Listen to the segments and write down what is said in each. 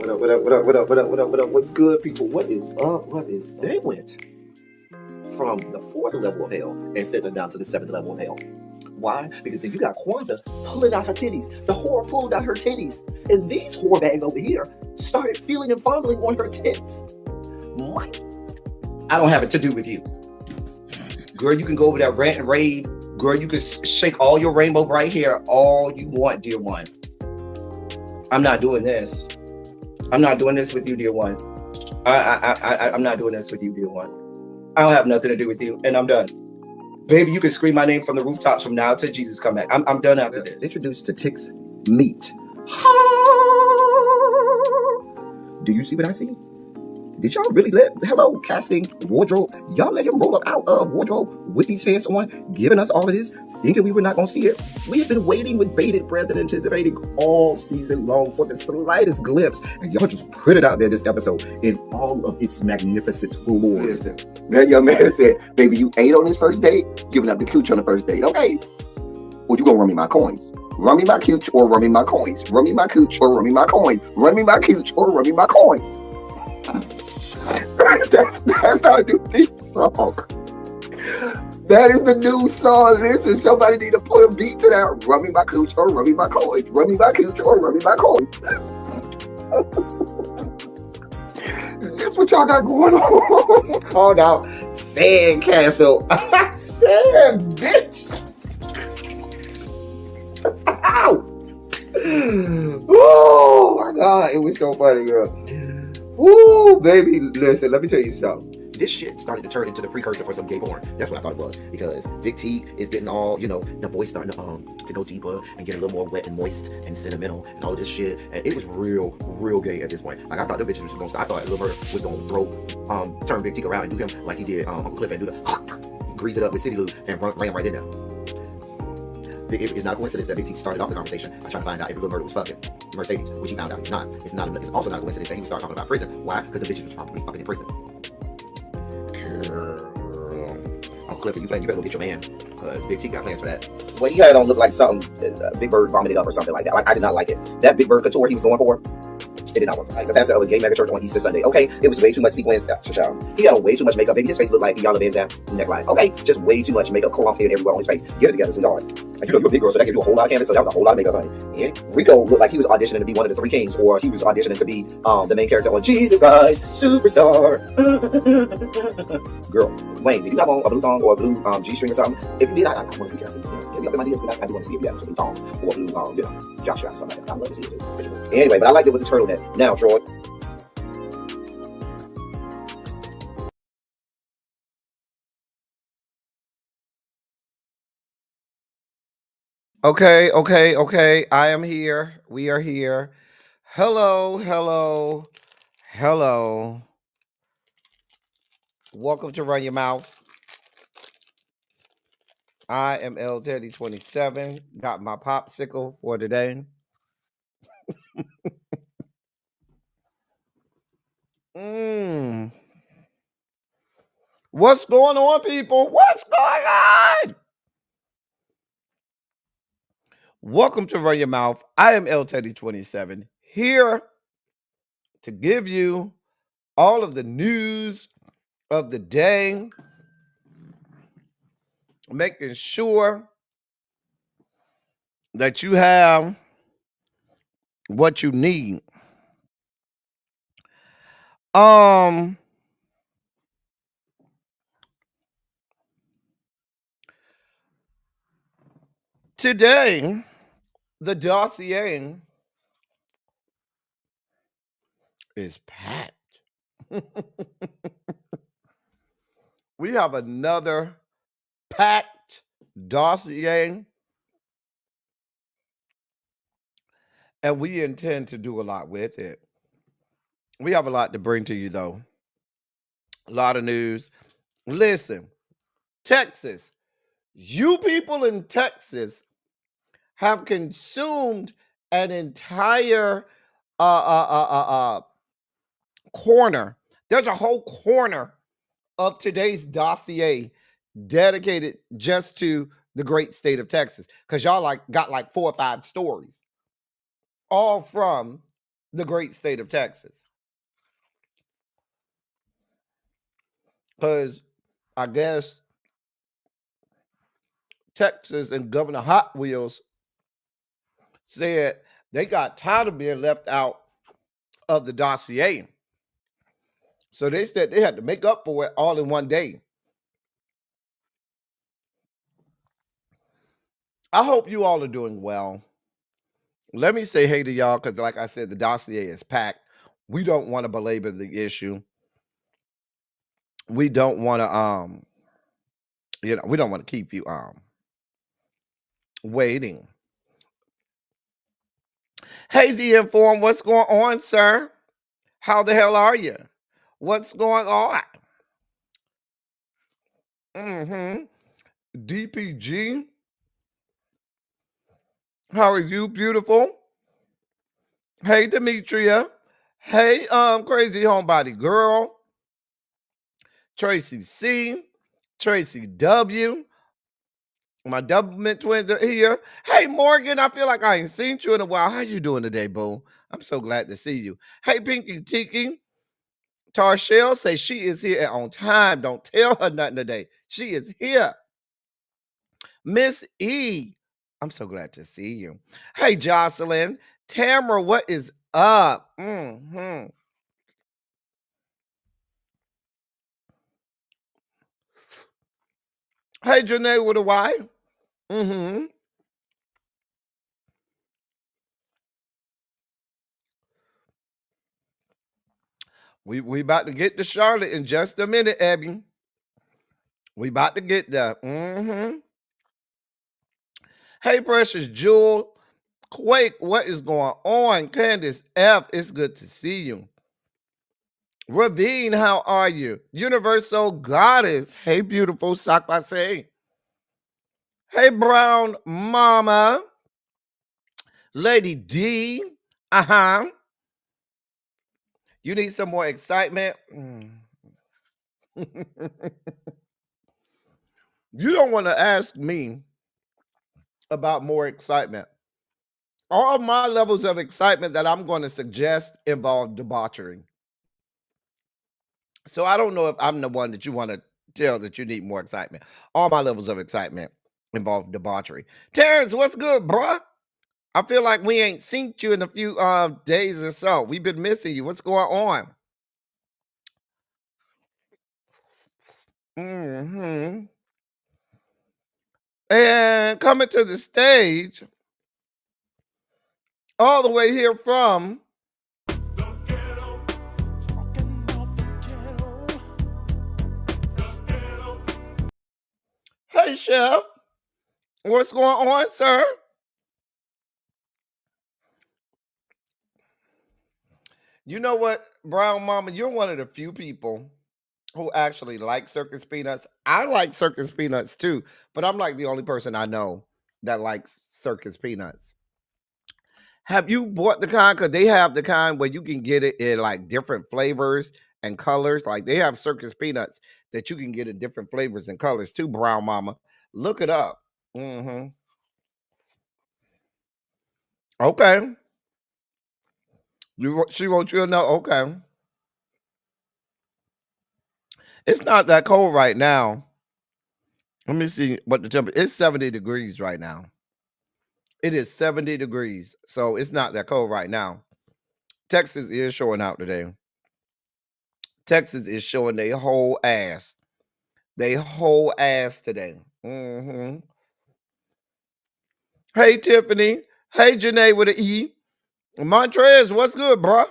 What up? What's good, people? What is up? What is They went from the fourth level of hell and sent us down to the seventh level of hell. Why? Because then you got Kwanzaa pulling out her titties. The whore pulled out her titties. And these whore bags over here started feeling and fondling on her tits. What? I don't have it to do with you. Girl, you can go over there, rant and rave. Girl, you can shake all your rainbow bright hair all you want, dear one. I'm not doing this. I'm not doing this with you, dear one. I'm not doing this with you, dear one. I don't have nothing to do with you, and I'm done. Baby, you can scream my name from the rooftops from now till Jesus come back. I'm done after this. Introduced to Tick's meat. Do you see what I see? Did y'all really hello, casting, wardrobe, y'all let him roll up out of wardrobe with these fans on, giving us all of this, thinking we were not going to see it? We have been waiting with bated breath and anticipating all season long for the slightest glimpse, and y'all just put it out there this episode in all of its magnificent glory. Listen, that young man said, baby, you ate on this first date, giving up the cooch on the first date, okay? Well, you gonna run me my coins. Run me my cooch or run me my coins. Run me my cooch or run me my coins. Run me my cooch or run me my coins. That's our new theme song. That is the new song. Listen, somebody need to put a beat to that. Run me my cooch or run me my coins. Run me my cooch or run me my coins. That's what y'all got going on. Called out Sandcastle. Sand, bitch. Ow. Oh my God, it was so funny, girl. Ooh, baby, listen, let me tell you something. This shit started to turn into the precursor for some gay porn. That's what I thought it was. Because Big T is getting all, the voice starting to go deeper and get a little more wet and moist and sentimental and all this shit. And it was real gay at this point. Like, I thought the bitches was going to stop. I thought Lil Bird was going to turn Big T around and do him like he did Uncle Cliff and do the grease it up with City Lou and ran right in there. It's not a coincidence that Big T started off the conversation by trying to find out if Lil Bird was fucking Mercedes, which he found out he's not. It's also not a coincidence that he started talking about prison. Why? Because the bitches was probably fucking in prison. Uncle Cliff, you better go get your man. Big T got plans for that. Well, he had it on look like something Big Bird vomited up or something like that. Like, I did not like it. That Big Bird couture he was going for, it did not work. Like the pastor of a gay mega church on Easter Sunday. Okay, it was way too much sequins. He had on way too much makeup. Baby, his face looked like Iyanla Vanzant's neckline. Okay, just way too much makeup clumped in everywhere on his face. Get it together, sweetheart. Like, you're a big girl, so that gives you a whole lot of canvas. So that was a whole lot of makeup, honey. And Rico looked like he was auditioning to be one of the three kings, or he was auditioning to be the main character on Jesus Christ Superstar. Girl, Wayne, did you have on a blue thong or a blue G-string or something? If you did, I want to see. Can I see? Get me up in my DMs, and I do want to see if you have a blue thong or a blue, jock strap or something like that. I'd love to see it too. Anyway, but I liked it with the turtleneck. Now, Troy. Okay. I am here. We are here. Hello. Welcome to Run Your Mouth. I am L Teddy 27. Got my popsicle for today. What's going on, people? What's going on? Welcome to Run Your Mouth. I am L Teddy 27, here to give you all of the news of the day, making sure that you have what you need. Today, the dossier is packed. We have another packed dossier, and we intend to do a lot with it. We have a lot to bring to you, though. A lot of news. Listen, Texas, you people in Texas have consumed an entire corner. There's a whole corner of today's dossier dedicated just to the great state of Texas, because y'all got like 4 or 5 stories, all from the great state of Texas. Because I guess Texas and Governor Hot Wheels said they got tired of being left out of the dossier. So they said they had to make up for it all in one day. I hope you all are doing well. Let me say hey to y'all because, like I said, the dossier is packed. We don't want to belabor the issue. We don't want to, we don't want to keep you waiting. Hey, The Inform, what's going on, sir? How the hell are you? What's going on? DPG, how are you, beautiful? Hey, Demetria. Hey, crazy homebody girl. Tracy C. Tracy W. My Doublemint twins are here. Hey, Morgan, I feel like I ain't seen you in a while. How you doing today, boo? I'm so glad to see you. Hey, Pinky Tiki. Tarshell says she is here and on time. Don't tell her nothing today. She is here. Miss E. I'm so glad to see you. Hey, Jocelyn. Tamara, what is up? Hey, Janae with a Y. We about to get to Charlotte in just a minute, Abby. We about to get there. Hey, Precious Jewel. Quake, what is going on? Candace F, it's good to see you. Ravine, how are you? Universal Goddess. Hey, beautiful Sakpase. Hey, Brown Mama. Lady D. You need some more excitement? You don't want to ask me about more excitement. All my levels of excitement that I'm going to suggest involve debauchery. So I don't know if I'm the one that you want to tell that you need more excitement. All my levels of excitement involve debauchery. Terrence, what's good, bruh? I feel like we ain't seen you in a few days or so. We've been missing you. What's going on? And coming to the stage, all the way here from Hey, Chef. What's going on, sir? You know what, Brown Mama? You're one of the few people who actually like circus peanuts. I like circus peanuts too, but I'm like the only person I know that likes circus peanuts. Have you bought the kind? Because they have the kind where you can get it in like different flavors and colors. Like they have circus peanuts that you can get in different flavors and colors too, Brown Mama. Look it up. Okay. She wrote you a note. Okay. It's not that cold right now. Let me see what the temperature. It's 70 degrees right now. It is 70 degrees, so it's not that cold right now. Texas is showing out today. Texas is showing their whole ass. They whole ass today. Hey, Tiffany. Hey, Janae with an E. Montrez, what's good, bro?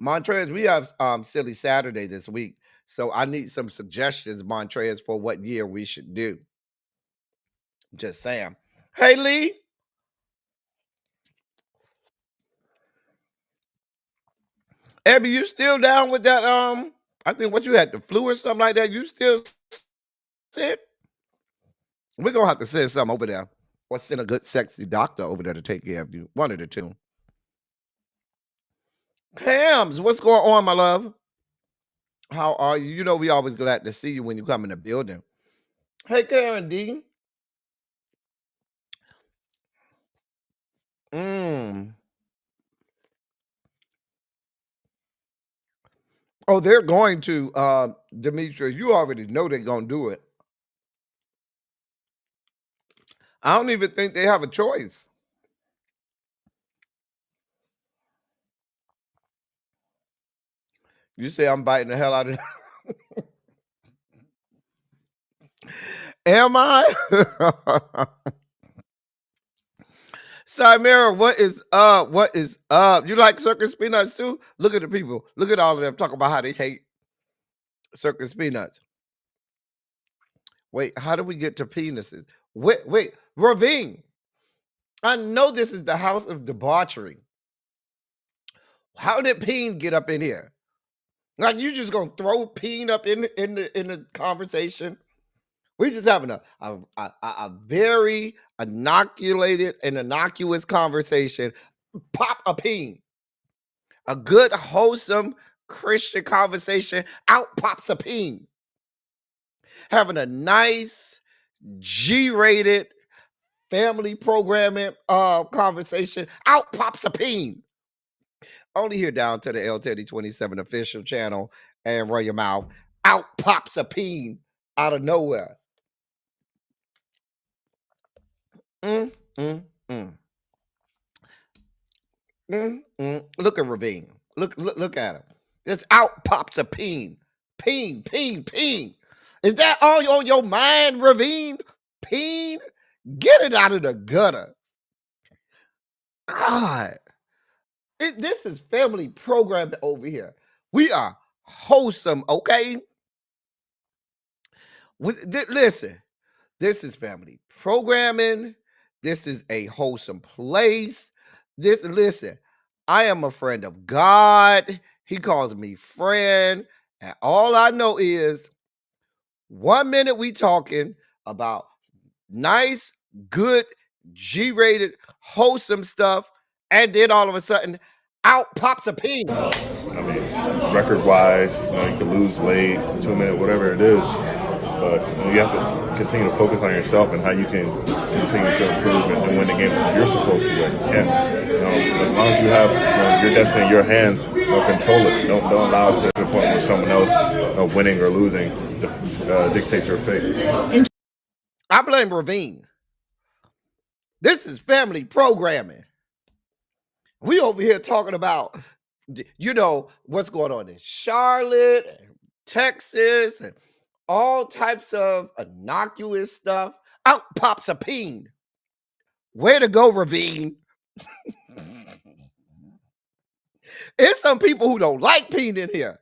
Montrez, we have Silly Saturday this week, so I need some suggestions, Montrez, for what year we should do. Just saying. Hey, Lee. Abby, you still down with that? I think what you had, the flu or something like that. You still sick? We're gonna have to send something over there, or send a good, sexy doctor over there to take care of you. One of the two. Cams, what's going on, my love? How are you? You know we always glad to see you when you come in the building. Hey, Karen D. Oh, they're going to, Demetrius. You already know they're going to do it. I don't even think they have a choice. You say I'm biting the hell out of Am I? Simera, what is up? What is up? You like circus peanuts too? Look at the people. Look at all of them talking about how they hate circus peanuts. Wait, how do we get to penises? Wait, Ravine. I know this is the house of debauchery. How did Peen get up in here? Like you just gonna throw Peen up in the conversation? We're just having a very innocuous conversation. Pop a Peen. A good, wholesome Christian conversation. Out pops a Peen. Having a nice, G-rated family programming conversation. Out pops a Peen. Only here down to the L Teddy 27 official channel and run your mouth. Out pops a Peen out of nowhere. Look at Ravine. Look at him. Just out pops a Peen. Peen. Is that all on your mind, Ravine? Peen? Get it out of the gutter. God. This is family programming over here. We are wholesome, okay? Listen, this is family programming. This is a wholesome place. Listen, I am a friend of God. He calls me friend. And all I know is 1 minute we talking about nice, good, G-rated, wholesome stuff. And then all of a sudden, out pops a Peen. I mean, record-wise, you can lose late, 2 minutes, whatever it is. But you have to continue to focus on yourself and how you can continue to improve and win the games that you're supposed to win. You can. As long as you have your destiny in your hands, control it. Don't allow it to the point where someone else winning or losing dictates your fate. I blame Ravine. This is family programming. We over here talking about, what's going on in Charlotte, and Texas, and all types of innocuous stuff. Out pops a Peen. Way to go, Ravine. There's some people who don't like Peen in here.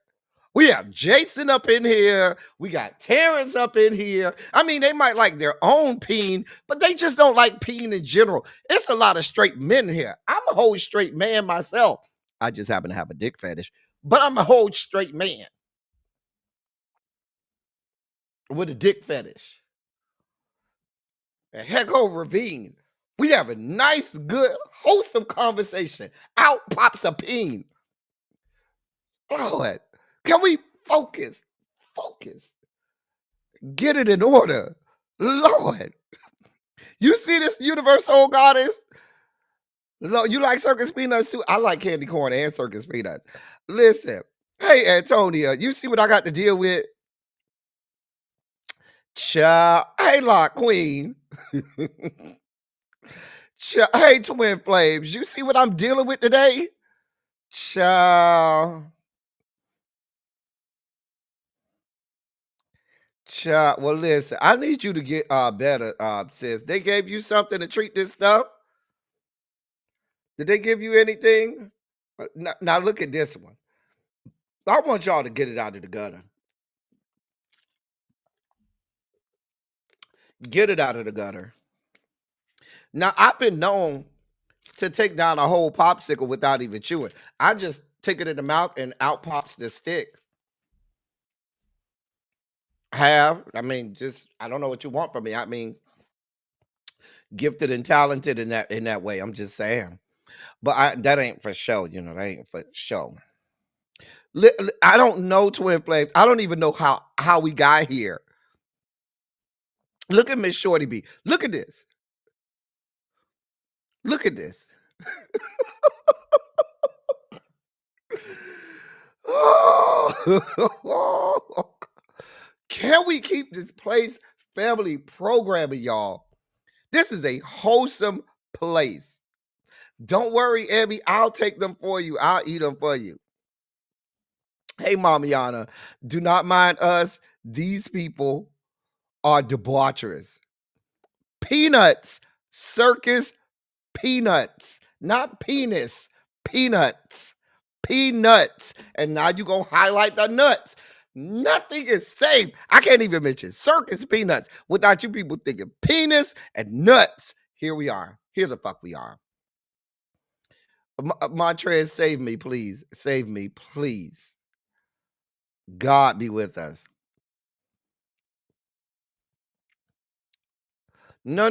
We have Jason up in here. We got Terrence up in here. I mean, they might like their own Peen, but they just don't like Peen in general. It's a lot of straight men here. I'm a whole straight man myself. I just happen to have a dick fetish, but I'm a whole straight man with a dick fetish. And heck, Ravine. We have a nice, good, wholesome conversation. Out pops a Peen. Lord, can we focus? Get it in order. Lord. You see this universal goddess? Lord, you like circus peanuts too? I like candy corn and circus peanuts. Listen. Hey, Antonia, you see what I got to deal with? Child. Hey, Lock Queen. Hey, Twin Flames, you see what I'm dealing with today? Child. Well, listen, I need you to get better, sis. They gave you something to treat this stuff? Did they give you anything? Now look at this one. I want y'all to get it out of the gutter. Get it out of the gutter. Now, I've been known to take down a whole popsicle without even chewing. I just take it in the mouth and out pops the stick. I don't know what you want from me. I mean, gifted and talented in that way. I'm just saying. But that ain't for show, that ain't for show. I don't know, Twin Flames. I don't even know how we got here. Look at Miss Shorty B. Look at this. Look at this. Oh. Can we keep this place family programming, y'all? This is a wholesome place. Don't worry, Abby. I'll take them for you. I'll eat them for you. Hey, Mamiana, do not mind us. These people are debaucherous. Peanuts, circus peanuts, not penis, peanuts, peanuts. And now you're going to highlight the nuts. Nothing is safe. I can't even mention circus peanuts without you people thinking penis and nuts. Here we are. Here the fuck we are. Montrez, save me, please. Save me, please. God be with us. No.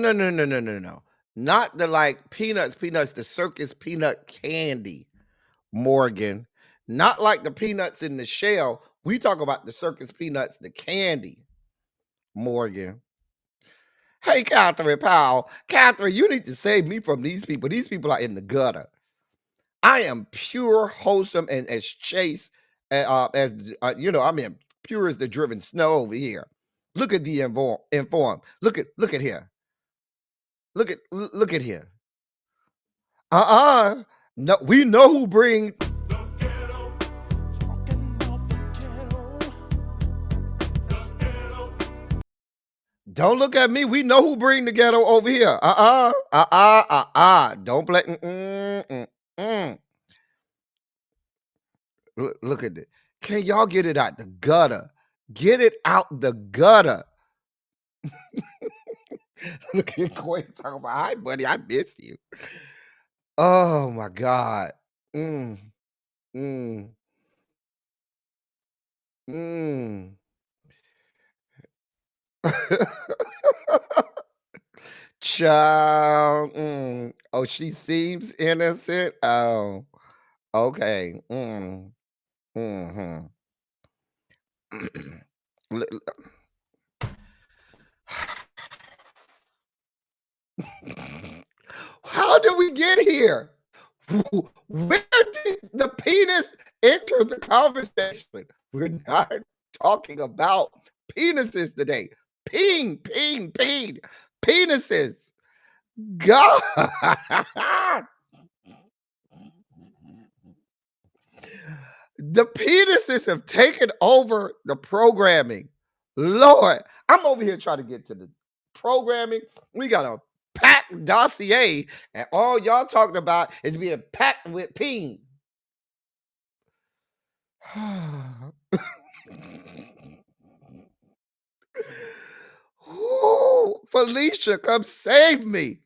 Not the like peanuts, the circus peanut candy, Morgan. Not like the peanuts in the shell. We talk about the circus peanuts, the candy, Morgan. Hey, Catherine Powell. Catherine, you need to save me from these people. These people are in the gutter. I am pure, wholesome, and as chaste as I mean, pure as the driven snow over here. Look at the inform. Look at here. Look at here. No, we know who bring. Don't look at me. We know who bring the ghetto over here. Don't play. Look at it. Can y'all get it out the gutter? Get it out the gutter. Look at Quay talking about, hi, buddy, I missed you. Oh, my God. Child. Oh, she seems innocent. Oh, okay. How did we get here? Where did the penis enter the conversation? We're not talking about penises today. Ping. Penises. God. The penises have taken over the programming. Lord, I'm over here trying to get to the programming. We got a packed dossier, and all y'all talking about is being packed with peen. Ooh, Felicia, come save me.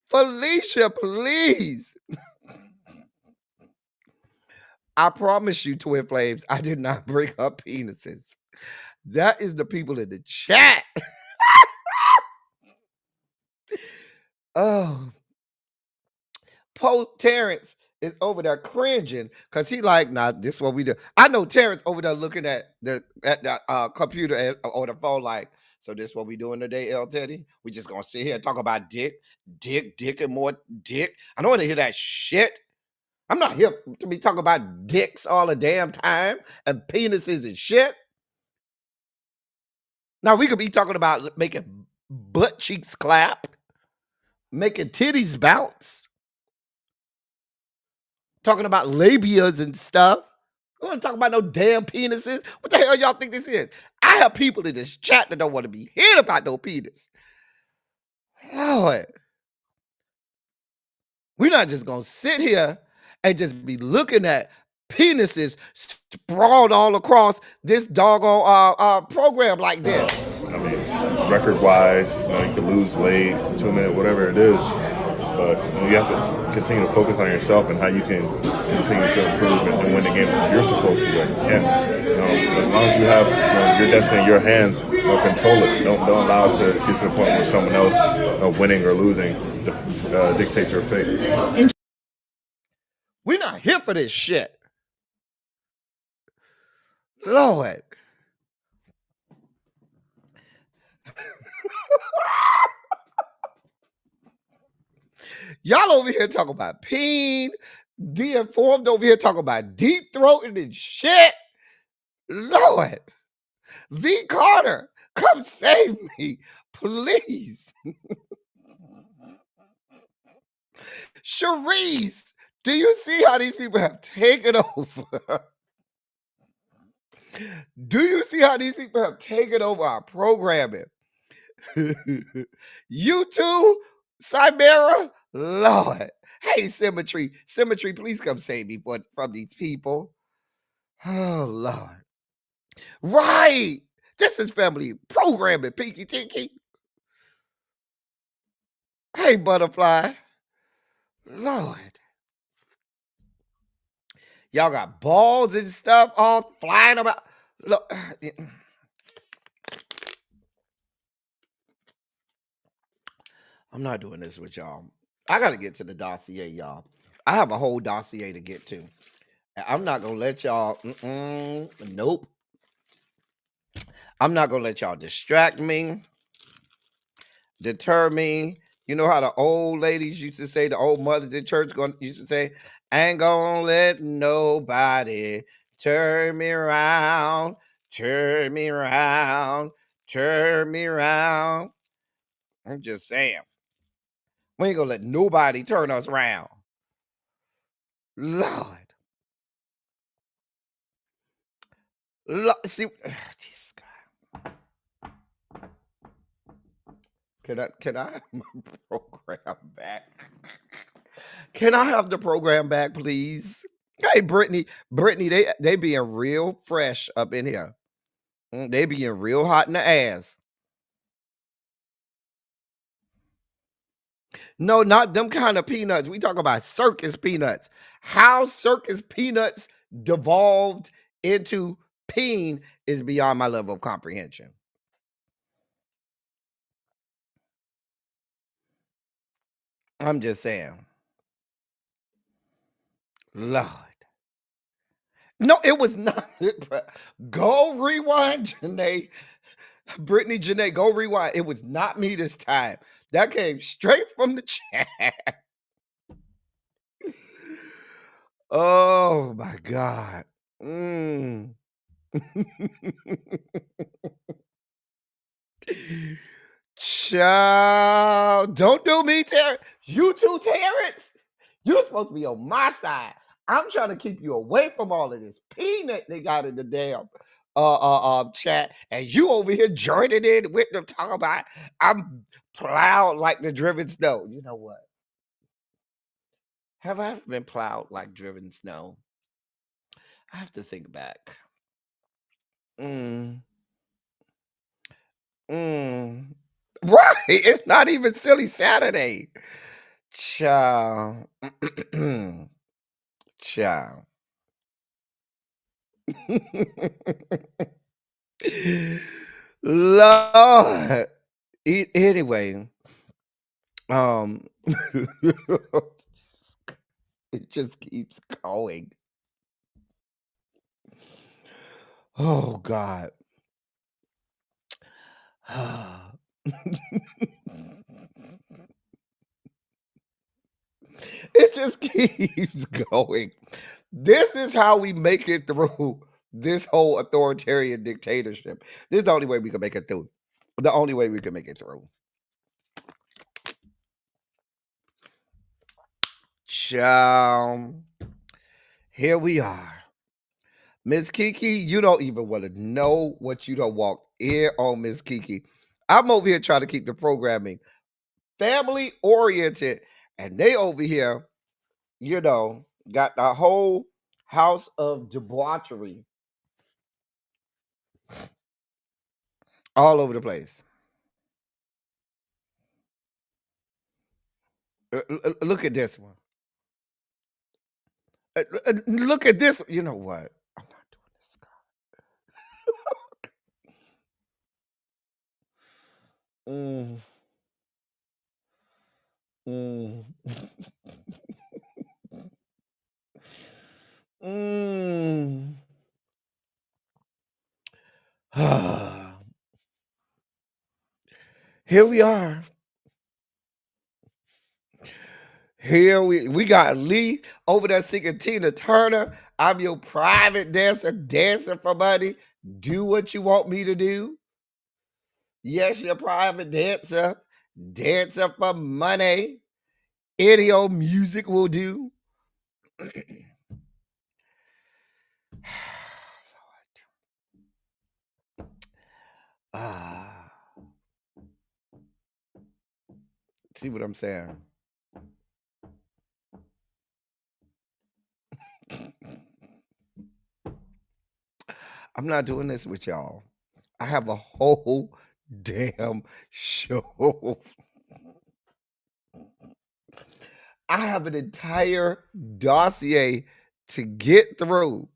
Felicia, please. I promise you, Twin Flames, I did not bring up penises. That is the people in the chat. Oh, Poe Terrence is over there cringing because he like, nah, this is what we do. I know Terrence over there looking at the computer or the phone like, so this is what we doing today, L. Teddy? We just gonna sit here and talk about dick, and more dick. I don't want to hear that shit. I'm not here to be talking about dicks all the damn time and penises and shit. Now we could be talking about making butt cheeks clap, making titties bounce, talking about labias and stuff. I don't want to talk about no damn penises. What the hell y'all think this is? I have people in this chat that don't want to be hearing about no penis. Lord. We're not just going to sit here and just be looking at penises sprawled all across this doggone program like this. I mean, record-wise, you can lose late, 2 minutes, whatever it is. But you have to continue to focus on yourself and how you can continue to improve and win the games that you're supposed to win. You can't, as long as you have your destiny in your hands, control it. Don't allow it to get to the point where someone else winning or losing dictates your fate. We're not here for this shit. Lord. Y'all over here talking about peen, de-informed over here talking about deep throating and shit. Lord, V. Carter, come save me, please. Cherise, do you see how these people have taken over? Do you see how these people have taken over our programming? You too, Cybera? Lord. Hey, Symmetry. Symmetry, please come save me from these people. Oh, Lord. Right. This is family programming, Pinky Tinky. Hey, Butterfly. Lord. Y'all got balls and stuff all flying about. Look. I'm not doing this with y'all. I got to get to the dossier, y'all. I have a whole dossier to get to. I'm not going to let y'all. Nope. I'm not going to let y'all distract me, deter me. You know how the old ladies used to say, the old mothers in church used to say, I ain't going to let nobody turn me around, turn me around, turn me around. I'm just saying. We ain't going to let nobody turn us around. Lord. See, Jesus God. Can I have my program back? Can I have the program back, please? Hey, Brittany, they being real fresh up in here. They being real hot in the ass. No, not them kind of peanuts. We talk about circus peanuts. How circus peanuts devolved into peen is beyond my level of comprehension. I'm just saying. Lord. No, it was not. Go rewind, Janae. Brittany, Janae, go rewind. It was not me this time. That came straight from the chat. Oh my God. Child, don't do me, Terrence. You too, Terrence. You're supposed to be on my side. I'm trying to keep you away from all of this peanut they got in the damn chat, and you over here joining in with them talking about I'm plowed like the driven snow. You know what? Have I ever been plowed like driven snow? I have to think back. Mm, Right. It's not even silly Saturday. Child. Child. Lord. Anyway, um it just keeps going. Oh God. It just keeps going. This is how we make it through this whole authoritarian dictatorship. This is the only way we can make it through. The only way we can make it through. Ciao. Here we are. Miss Kiki, you don't even want to know what you don't walk in on, Miss Kiki. I'm over here trying to keep the programming family oriented, and they over here, got the whole house of debauchery all over the place. Look at this one. Look at this. You know what? I'm not doing this, God. Mm. Mm. Here we are. Here we got Lee over there singing Tina Turner. I'm your private dancer, dancing for money. Do what you want me to do. Yes, your private dancer, dancer for money. Any old music will do. Ah, see what I'm saying? I'm not doing this with y'all. I have a whole damn show. I have an entire dossier to get through.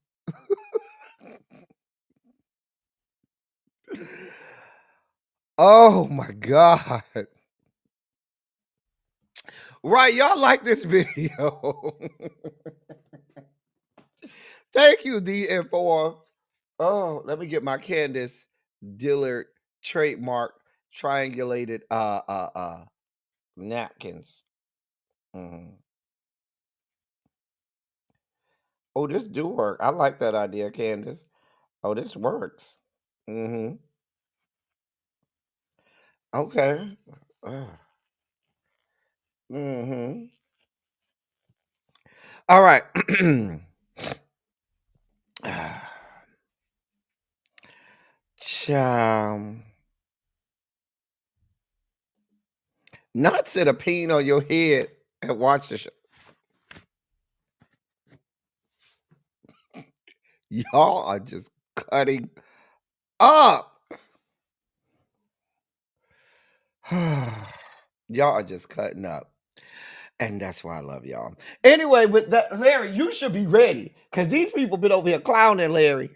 Oh my God. Right, y'all like this video. Thank you, D4. Oh, let me get my Candace Dillard trademark triangulated napkins. Mhm. Oh, this do work. I like that idea, Candace. Oh, this works. Mm-hmm. Okay. Mm-hmm. All right. Chum. Not sit a peen on your head and watch the show. Y'all are just cutting up. Y'all are just cutting up. And that's why I love y'all. Anyway, with that, Larry, you should be ready. Because these people been over here clowning Larry.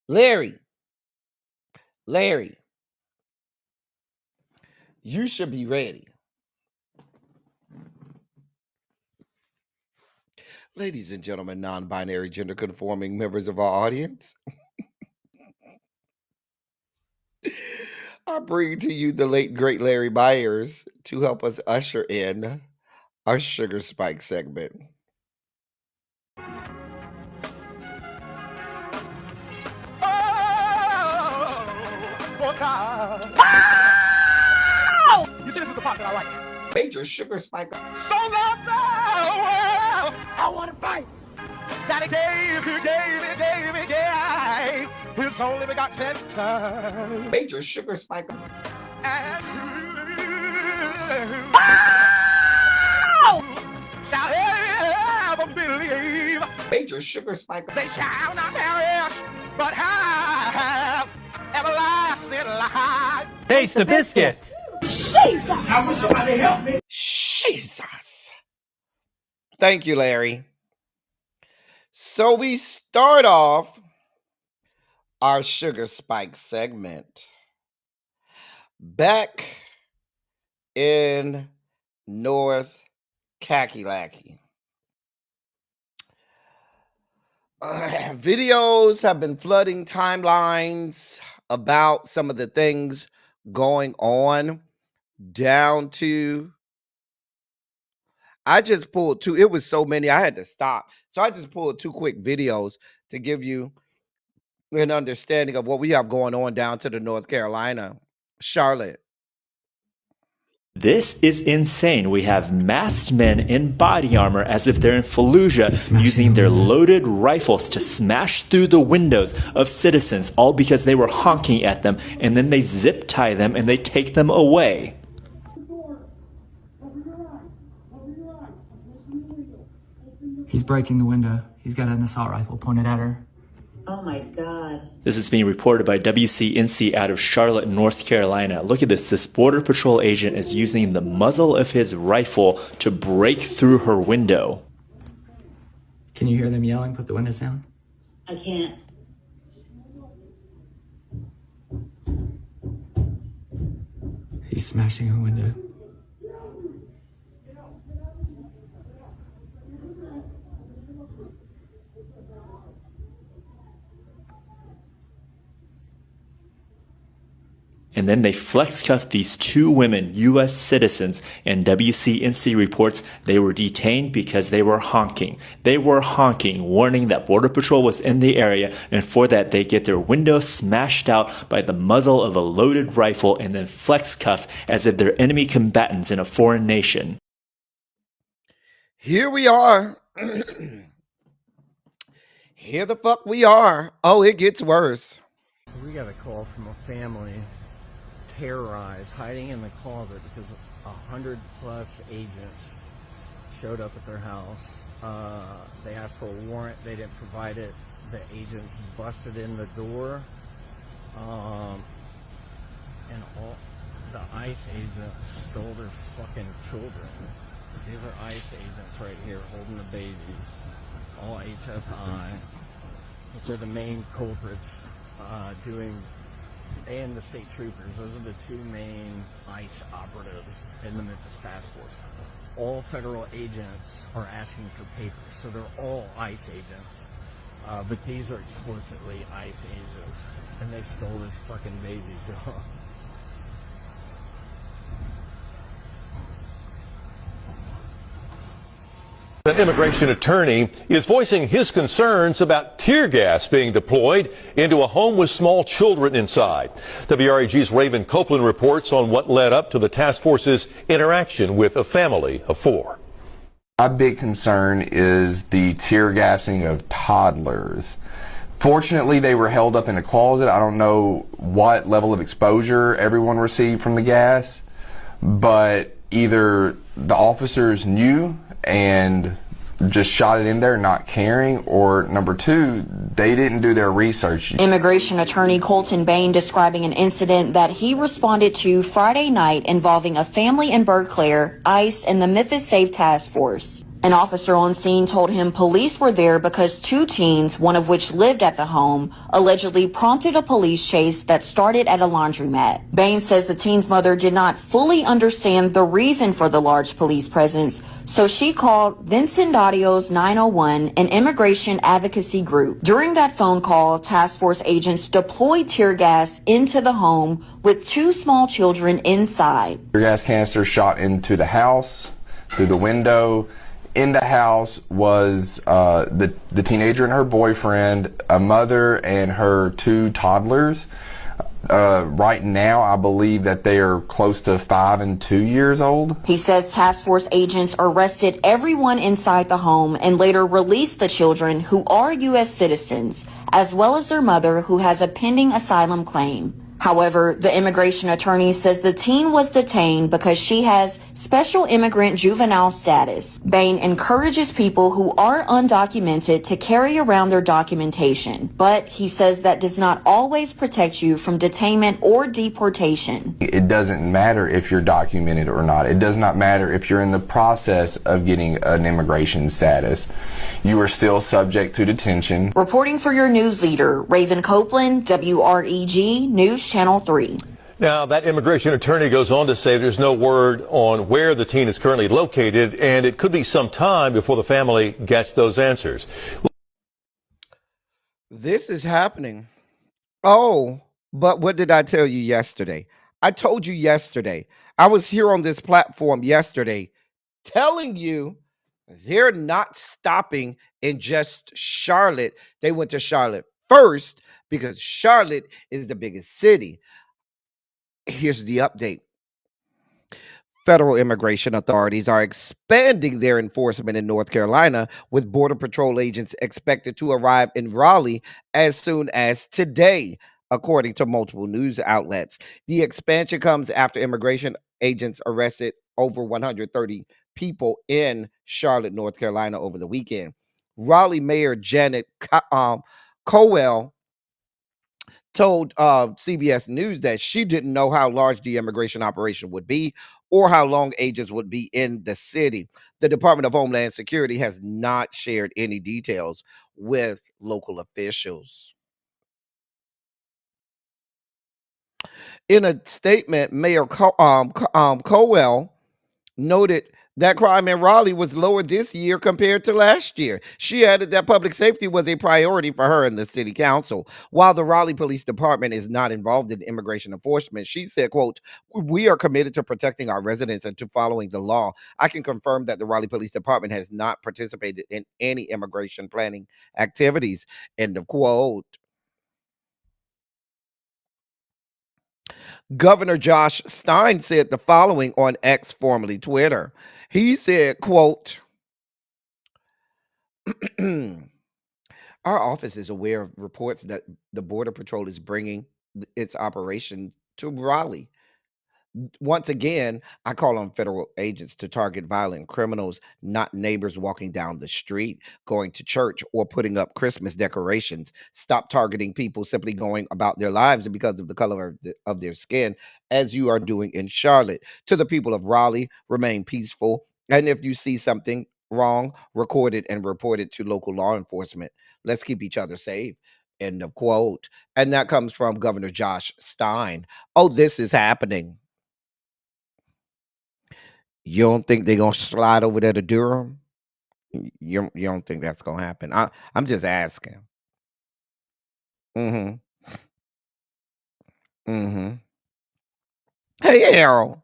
Larry. You should be ready. Ladies and gentlemen, non-binary, gender-conforming members of our audience, I bring to you the late, great Larry Myers to help us usher in our Sugar Spike segment. Oh, God. You see, this is the part that I like. Major sugar spike. So loved the world, I want to fight. That he gave, his only begotten son. Major sugar spike. And who shall ever believe? Major sugar spike. They shall not perish, but have everlasting life. Taste the biscuit. Jesus. Thank you, Larry. So we start off our Sugar Spike segment back in North Kakalaki. Videos have been flooding timelines about some of the things going on down to. I just pulled two. It was so many, I had to stop. So I just pulled two quick videos to give you an understanding of what we have going on down to the North Carolina, Charlotte. This is insane. We have masked men in body armor as if they're in Fallujah using their loaded rifles to smash through the windows of citizens, all because they were honking at them, and then they zip tie them and they take them away. He's breaking the window. He's got an assault rifle pointed at her. Oh my God. This is being reported by WCNC out of Charlotte, North Carolina. Look at this. This Border Patrol agent is using the muzzle of his rifle to break through her window. Can you hear them yelling? Put the windows down. I can't. He's smashing her window. and then they flex cuffed these two women, U.S. citizens, and WCNC reports they were detained because they were honking. They were honking, warning that Border Patrol was in the area, and for that they get their window smashed out by the muzzle of a loaded rifle and then flex cuffed as if they're enemy combatants in a foreign nation. Here we are. Here the fuck we are. Oh, it gets worse. We got a call from a family terrorized, hiding in the closet because 100+ agents showed up at their house. They asked for a warrant. They didn't provide it. The agents busted in the door. And all the ICE agents stole their fucking children. These are ICE agents right here holding the babies. All HSI, which are the main culprits and the state troopers. Those are the two main ICE operatives in the Memphis Task Force. All federal agents are asking for papers, so they're all ICE agents. But these are explicitly ICE agents, and they stole this fucking baby, dog. An immigration attorney is voicing his concerns about tear gas being deployed into a home with small children inside. WREG's Raven Copeland reports on what led up to the task force's interaction with a family of 4. My big concern is the tear gassing of toddlers. Fortunately, they were held up in a closet. I don't know what level of exposure everyone received from the gas, but either the officers knew and just shot it in there not caring, or number 2, they didn't do their research. Immigration attorney Colton Bain describing an incident that he responded to Friday night involving a family in Berkeley, ICE, and the Memphis Safe Task Force. An officer on scene told him police were there because 2 teens, one of which lived at the home, allegedly prompted a police chase that started at a laundromat. Bain says the teen's mother did not fully understand the reason for the large police presence, so she called Vincent Dadio's 901, an immigration advocacy group. During that phone call, task force agents deployed tear gas into the home with 2 small children inside. Tear gas canisters shot into the house, through the window. In the house was the teenager and her boyfriend, a mother, and her 2 toddlers. Right now, I believe that they are close to 5 and 2 years old. He says task force agents arrested everyone inside the home and later released the children, who are U.S. citizens, as well as their mother, who has a pending asylum claim. However, the immigration attorney says the teen was detained because she has special immigrant juvenile status. Bain encourages people who are undocumented to carry around their documentation, but he says that does not always protect you from detainment or deportation. It doesn't matter if you're documented or not. It does not matter if you're in the process of getting an immigration status. You are still subject to detention. Reporting for your news leader, Raven Copeland, WREG News Channel 3. Now, that immigration attorney goes on to say there's no word on where the teen is currently located, and it could be some time before the family gets those answers. This is happening. Oh, but what did I tell you yesterday? I told you yesterday. I was here on this platform yesterday telling you they're not stopping in just Charlotte. They went to Charlotte first because Charlotte is the biggest city. Here's the update. Federal immigration authorities are expanding their enforcement in North Carolina, with Border Patrol agents expected to arrive in Raleigh as soon as today, according to multiple news outlets. The expansion comes after immigration agents arrested over 130 people in Charlotte, North Carolina over the weekend. Raleigh Mayor Janet Cowell told CBS News that she didn't know how large the immigration operation would be or how long agents would be in the city. The Department of Homeland Security has not shared any details with local officials. In a statement, Mayor Cowell noted that crime in Raleigh was lower this year compared to last year. She added that public safety was a priority for her and the city council. While the Raleigh Police Department is not involved in immigration enforcement, she said, quote, "We are committed to protecting our residents and to following the law. I can confirm that the Raleigh Police Department has not participated in any immigration planning activities," end of quote. Governor Josh Stein said the following on X, formerly Twitter. He said, quote, "Our office is aware of reports that the Border Patrol is bringing its operation to Raleigh. Once again, I call on federal agents to target violent criminals, not neighbors walking down the street, going to church, or putting up Christmas decorations. Stop targeting people simply going about their lives because of the color of their skin, as you are doing in Charlotte. To the people of Raleigh, remain peaceful. And if you see something wrong, record it and report it to local law enforcement. Let's keep each other safe." End of quote. And that comes from Governor Josh Stein. Oh, this is happening. You don't think they're gonna slide over there to Durham? You don't think that's gonna happen? I'm just asking. Mm-hmm. Mm-hmm. Hey, Harold.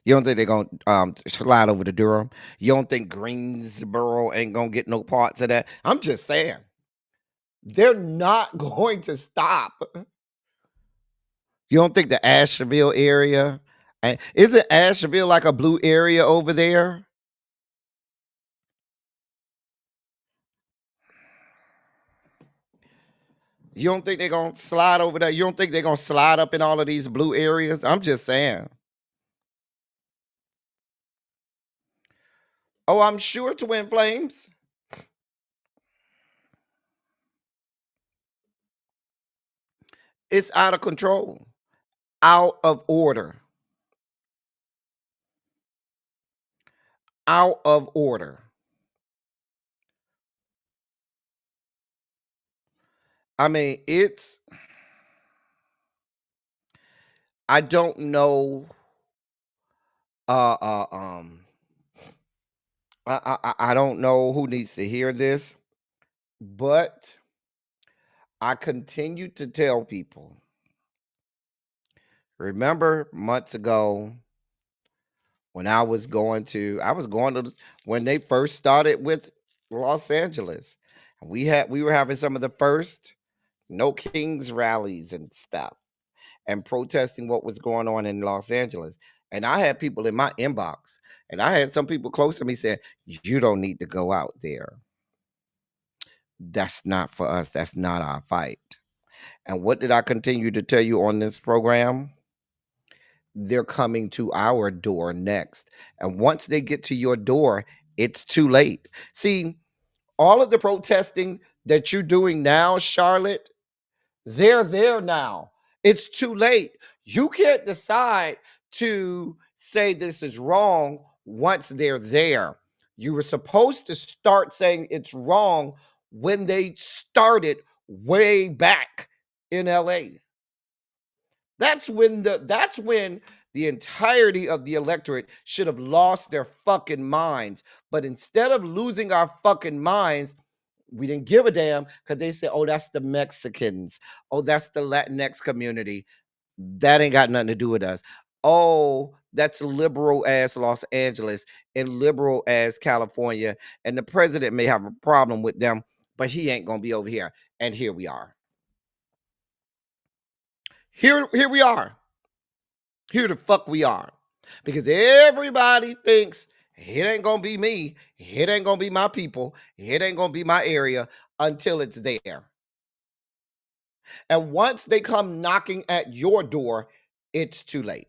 You don't think they're gonna slide over to Durham? You don't think Greensboro ain't gonna get no parts of that? I'm just saying. They're not going to stop. You don't think the Asheville area? Isn't Asheville like a blue area over there? You don't think they're gonna slide over there? You don't think they're gonna slide up in all of these blue areas? I'm just saying. Oh, I'm sure, Twin Flames. It's out of control, out of order, out of order. I mean, I don't know. Uh, uh, um, I don't know who needs to hear this, but I continue to tell people. Remember months ago when I was going to when they first started with Los Angeles. We were having some of the first No Kings rallies and stuff and protesting what was going on in Los Angeles. And I had people in my inbox, and I had some people close to me saying, "You don't need to go out there. That's not for us. That's not our fight." And what did I continue to tell you on this program? They're coming to our door next. And once they get to your door, it's too late. See, all of the protesting that you're doing now, Charlotte, they're there now. It's too late. You can't decide to say this is wrong once they're there. You were supposed to start saying it's wrong when they started way back in LA. That's when the entirety of the electorate should have lost their fucking minds. But instead of losing our fucking minds, we didn't give a damn because they said, "Oh, that's the Mexicans. Oh, that's the Latinx community. That ain't got nothing to do with us. Oh, that's liberal ass Los Angeles and liberal ass California. And the president may have a problem with them, but he ain't gonna be over here." And here we are. Here we are. Here the fuck we are. Because everybody thinks it ain't gonna be me, it ain't gonna be my people, it ain't gonna be my area until it's there. And once they come knocking at your door, it's too late.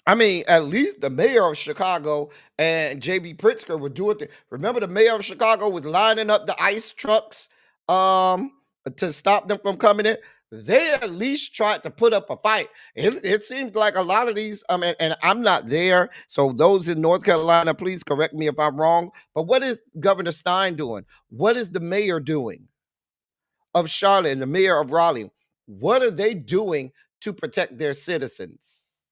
I mean, at least the mayor of Chicago and JB Pritzker were doing it. Remember, the mayor of Chicago was lining up the ICE trucks to stop them from coming in. They at least tried to put up a fight. It seems like a lot of these, and I'm not there, so those in North Carolina, please correct me if I'm wrong. But what is Governor Stein doing? What is the mayor doing of Charlotte and the mayor of Raleigh? What are they doing to protect their citizens?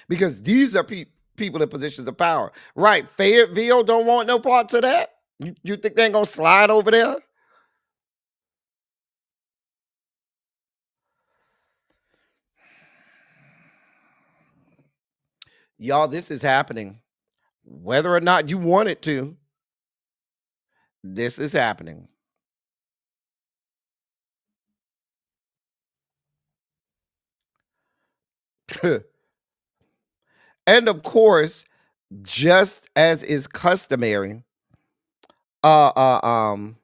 Because these are people in positions of power. Right, Fayetteville don't want no parts of that? You think they ain't gonna slide over there? Y'all, this is happening. Whether or not you want it to, this is happening. And of course, just as is customary, uh, uh, um,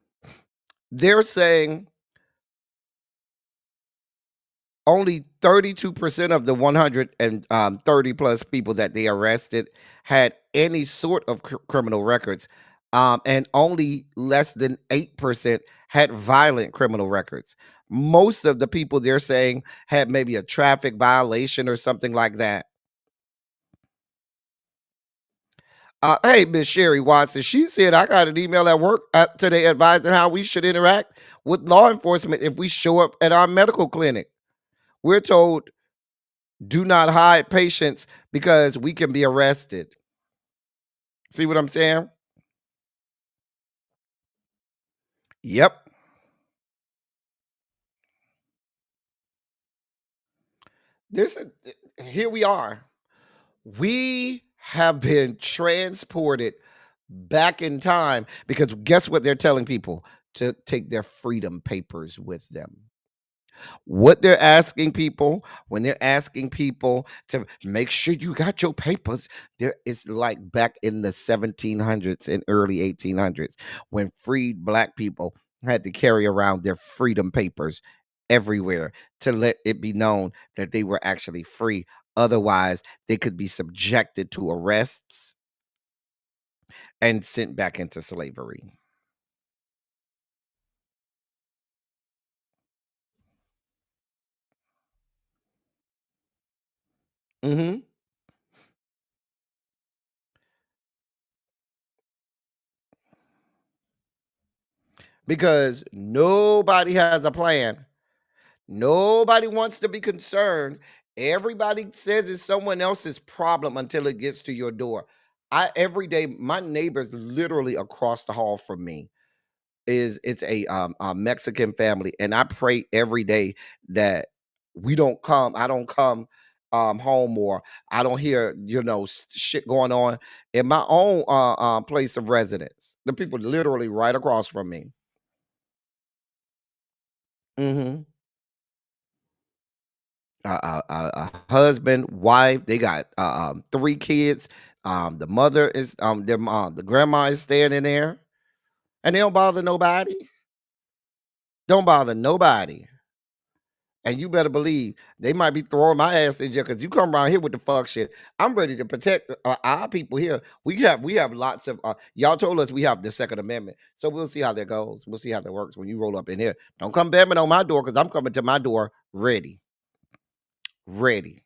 they're saying only 32% of the 130 plus people that they arrested had any sort of criminal records, and only less than 8% had violent criminal records. Most of the people they're saying had maybe a traffic violation or something like that. Hey, Miss Sherry Watson, she said, I got an email at work today advising how we should interact with law enforcement if we show up at our medical clinic. We're told, do not hide patients because we can be arrested. See what I'm saying? Yep. This is Here we are. We have been transported back in time because guess what they're telling people? To take their freedom papers with them. What they're asking people, when they're asking people to make sure you got your papers, there is like back in the 1700s and early 1800s when freed black people had to carry around their freedom papers everywhere to let it be known that they were actually free. Otherwise, they could be subjected to arrests and sent back into slavery. Mhm. Because nobody has a plan. Nobody wants to be concerned. Everybody says it's someone else's problem until it gets to your door. I every day, my neighbors literally across the hall from me it's a Mexican family, and I pray every day that I don't come home, or I don't hear shit going on in my own place of residence. The people literally right across from me. Hmm. A husband, wife. They got 3 kids. The mother is the grandma is staying in there, and they don't bother nobody. Don't bother nobody. And you better believe they might be throwing my ass in jail because you come around here with the fuck shit. I'm ready to protect our people here. We have lots of y'all told us we have the Second Amendment, so we'll see how that goes. We'll see how that works when you roll up in here. Don't come banging on my door because I'm coming to my door ready, ready.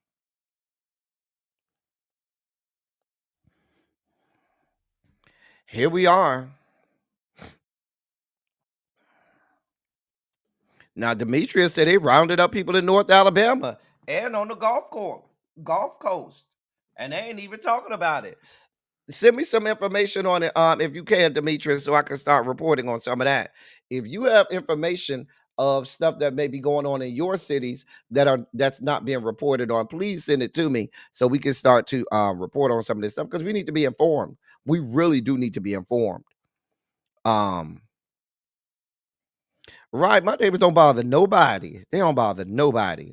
Here we are. Now, Demetrius said they rounded up people in North Alabama and on the golf coast, and they ain't even talking about it. Send me some information on it, if you can, Demetrius, so I can start reporting on some of that. If you have information of stuff that may be going on in your cities that's not being reported on, please send it to me so we can start to report on some of this stuff because we need to be informed. We really do need to be informed. Um, right, my neighbors don't bother nobody. They don't bother nobody.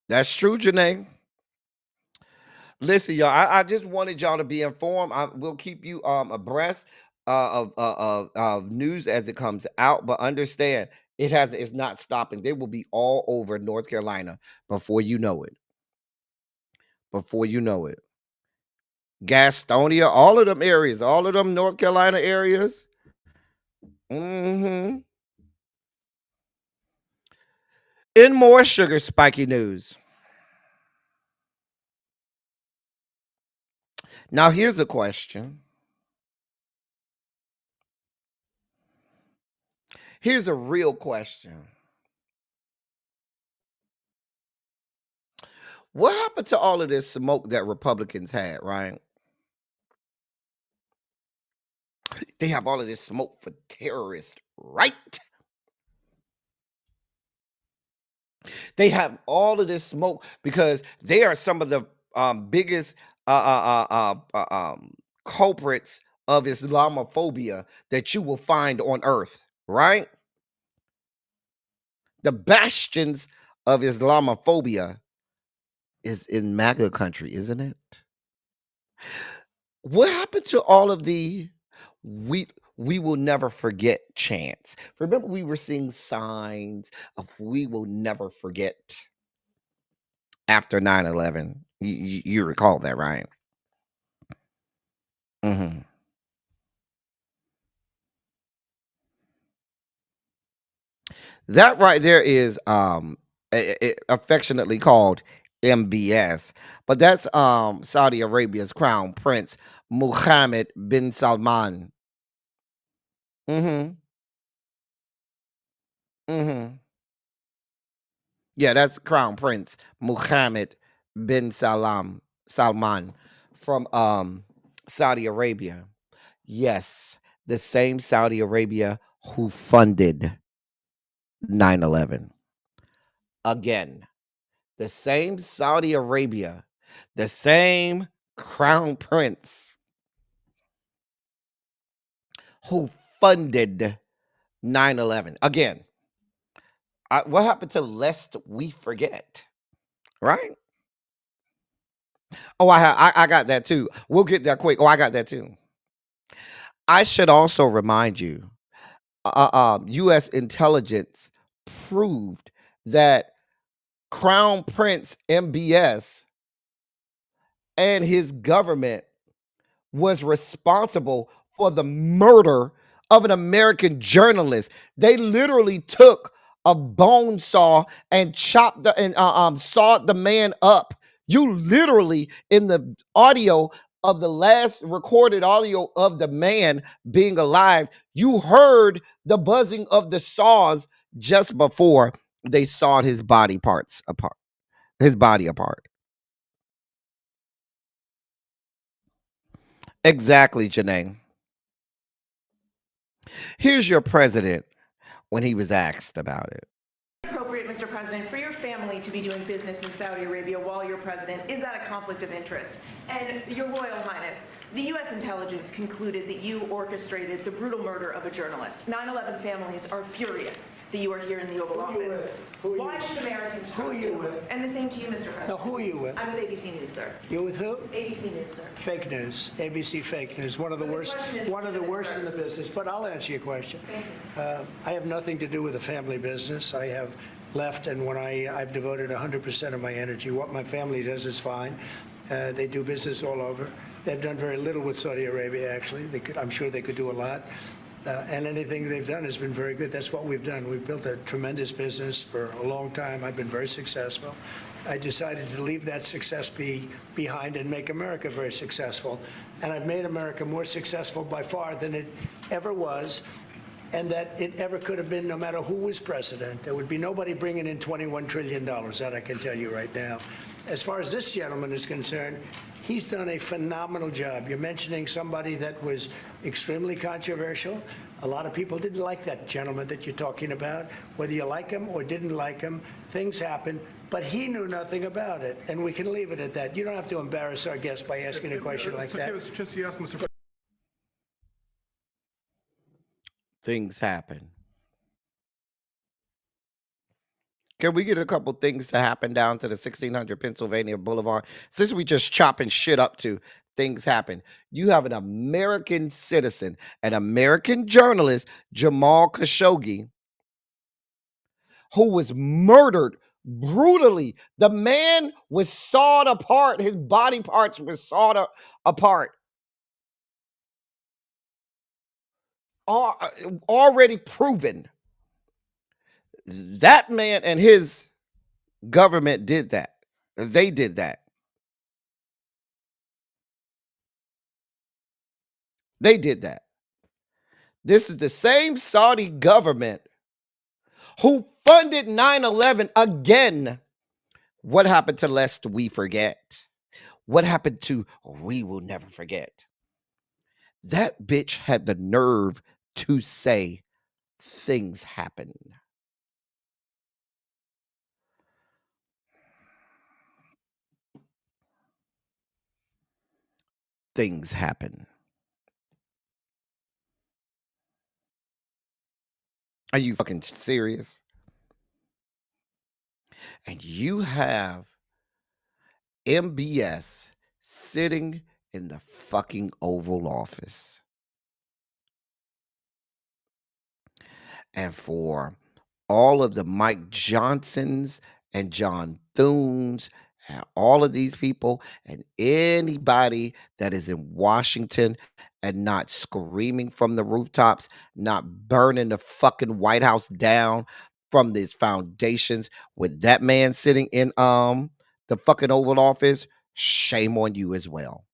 That's true, Janae. Listen, y'all. I just wanted y'all to be informed. I will keep you abreast of news as it comes out. But understand, it's not stopping. They will be all over North Carolina before you know it. Before you know it. Gastonia, all of them areas, all of them North Carolina areas. In more sugar spiky news. Now here's a question. Here's a real question. What happened to all of this smoke that Republicans had, right? They have all of this smoke for terrorists, right? They have all of this smoke because they are some of the biggest culprits of Islamophobia that you will find on earth, right? The bastions of Islamophobia is in MAGA country, isn't it? What happened to all of the we will never forget chants? Remember, we were seeing signs of we will never forget after 9/11. You recall that, right? That right there is affectionately called MBS, but that's Saudi Arabia's crown prince Mohammed bin Salman. Mhm. Mhm. Yeah, that's crown prince Mohammed bin Salman from Saudi Arabia. Yes, the same Saudi Arabia who funded 9/11. Again, the same Saudi Arabia, the same crown prince who funded 9/11. Again, what happened to lest we forget? Right? Oh, I got that too. We'll get there quick. Oh, I got that too. I should also remind you, U.S. intelligence proved that Crown Prince MBS and his government was responsible for the murder of an American journalist. They literally took a bone saw and chopped sawed the man up. You literally, in the audio of the last recorded audio of the man being alive, you heard the buzzing of the saws just before they sawed his body parts apart. His body apart. Exactly, Janae. Here's your president when he was asked about it. Appropriate, Mr. President, for your family to be doing business in Saudi Arabia while you're president, is that a conflict of interest? And Your Royal Highness, the U.S. intelligence concluded that you orchestrated the brutal murder of a journalist. 9/11 families are furious that you are here in the Oval Office. Why should Americans trust you? And the same to you, Mr. President. Now, who are you with? I'm with ABC News, sir. You're with who? ABC News, sir. Fake news. ABC fake news. One of the worst in the business. But I'll answer your question. I have nothing to do with the family business. I have left, and when I've devoted 100% of my energy. What my family does is fine. They do business all over. They've done very little with Saudi Arabia, actually. I'm sure they could do a lot. And anything they've done has been very good. That's what we've done. We've built a tremendous business for a long time. I've been very successful. I decided to leave that success behind and make America very successful. And I've made America more successful by far than it ever was, and that it ever could have been, no matter who was president. There would be nobody bringing in $21 trillion, that I can tell you right now. As far as this gentleman is concerned, he's done a phenomenal job. You're mentioning somebody that was extremely controversial. A lot of people didn't like that gentleman that you're talking about. Whether you like him or didn't like him, things happen. But he knew nothing about it, and we can leave it at that. You don't have to embarrass our guest by asking a question like that. Things happen. Can we get a couple things to happen down to the 1600 Pennsylvania Boulevard? Since we just chopping shit up to things happen. You have an American citizen, an American journalist, Jamal Khashoggi, who was murdered brutally. The man was sawed apart. His body parts were sawed apart. Already proven. That man and his government did that. They did that. They did that. This is the same Saudi government who funded 9/11 again. What happened to Lest We Forget? What happened to We Will Never Forget? That bitch had the nerve to say things happen. Things happen. Are you fucking serious? And you have MBS sitting in the fucking Oval Office. And for all of the Mike Johnsons and John Thunes and all of these people and anybody that is in Washington and not screaming from the rooftops, not burning the fucking White House down from these foundations with that man sitting in the fucking Oval Office, shame on you as well.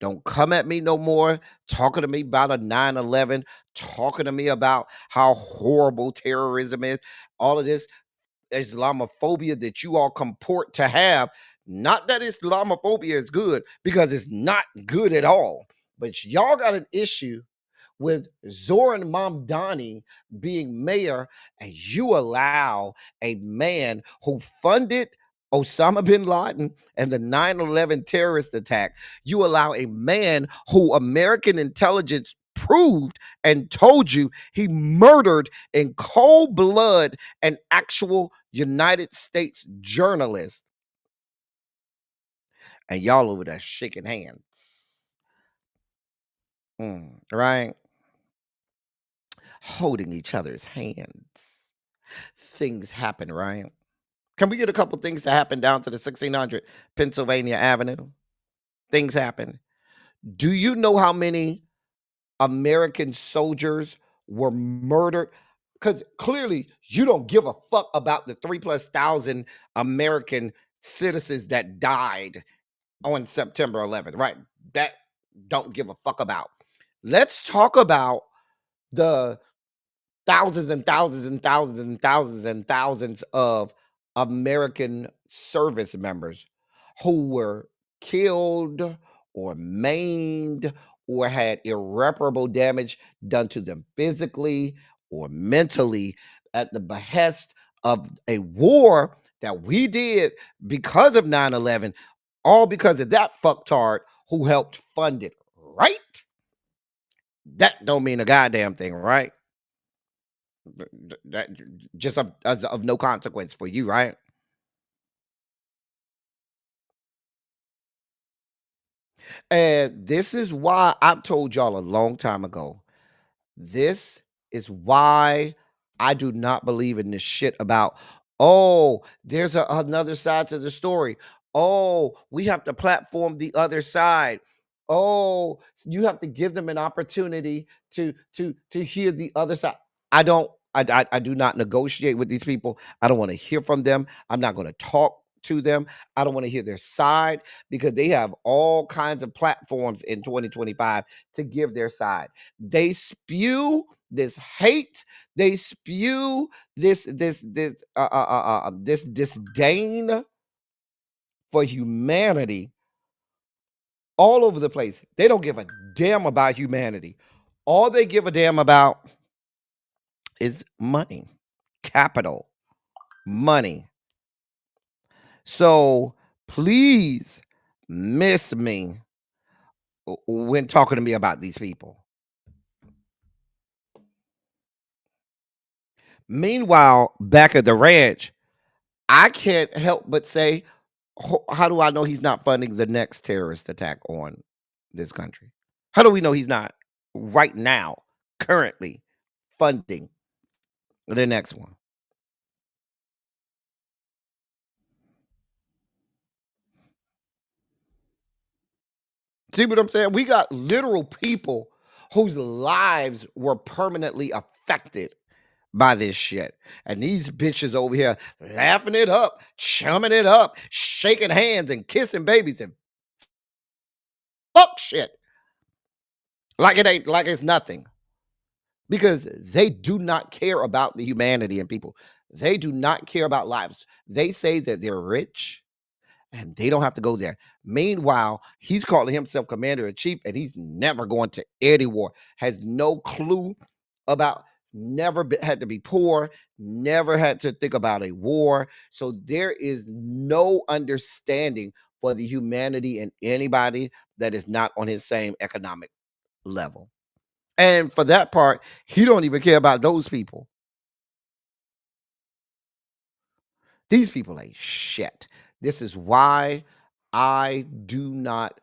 Don't come at me no more talking to me about a 9/11, talking to me about how horrible terrorism is. All of this Islamophobia that you all comport to have. Not that Islamophobia is good, because it's not good at all. But y'all got an issue with Zoran Mamdani being mayor, and you allow a man who funded Osama bin Laden and the 9/11 terrorist attack, you allow a man who American intelligence proved and told you he murdered in cold blood an actual United States journalist, and y'all over there shaking hands. Right? Holding each other's hands. Things happen, right? Can we get a couple things to happen down to the 1600 Pennsylvania Avenue? Things happen. Do you know how many American soldiers were murdered? Because clearly you don't give a fuck about the 3,000+ American citizens that died on September 11th, right? That don't give a fuck about. Let's talk about the thousands and thousands and thousands and thousands and thousands of American service members who were killed or maimed or had irreparable damage done to them physically or mentally at the behest of a war that we did because of 9/11, all because of that fucktard who helped fund it, right? That don't mean a goddamn thing, right? That just of no consequence for you, right? And this is why I've told y'all a long time ago. This is why I do not believe in this shit about, oh, there's another side to the story. Oh, we have to platform the other side. Oh, you have to give them an opportunity to hear the other side. I do not negotiate with these people. I don't want to hear from them. I'm not going to talk to them. I don't want to hear their side because they have all kinds of platforms in 2025 to give their side. They spew this hate. They spew this disdain for humanity all over the place. They don't give a damn about humanity. All they give a damn about is money, capital, money. So please miss me when talking to me about these people. Meanwhile, back at the ranch, I can't help but say, how do I know he's not funding the next terrorist attack on this country? How do we know he's not right now, currently funding the next one? See what I'm saying? We got literal people whose lives were permanently affected by this shit. And these bitches over here laughing it up, chumming it up, shaking hands and kissing babies and fuck shit. Like it ain't, like it's nothing. Because they do not care about the humanity and people. They do not care about lives. They say that they're rich and they don't have to go there. Meanwhile, he's calling himself commander-in-chief and he's never going to any war. Has no clue about, had to be poor, never had to think about a war. So there is no understanding for the humanity in anybody that is not on his same economic level. And for that part, he don't even care about those people. These people ain't shit. This is why I do not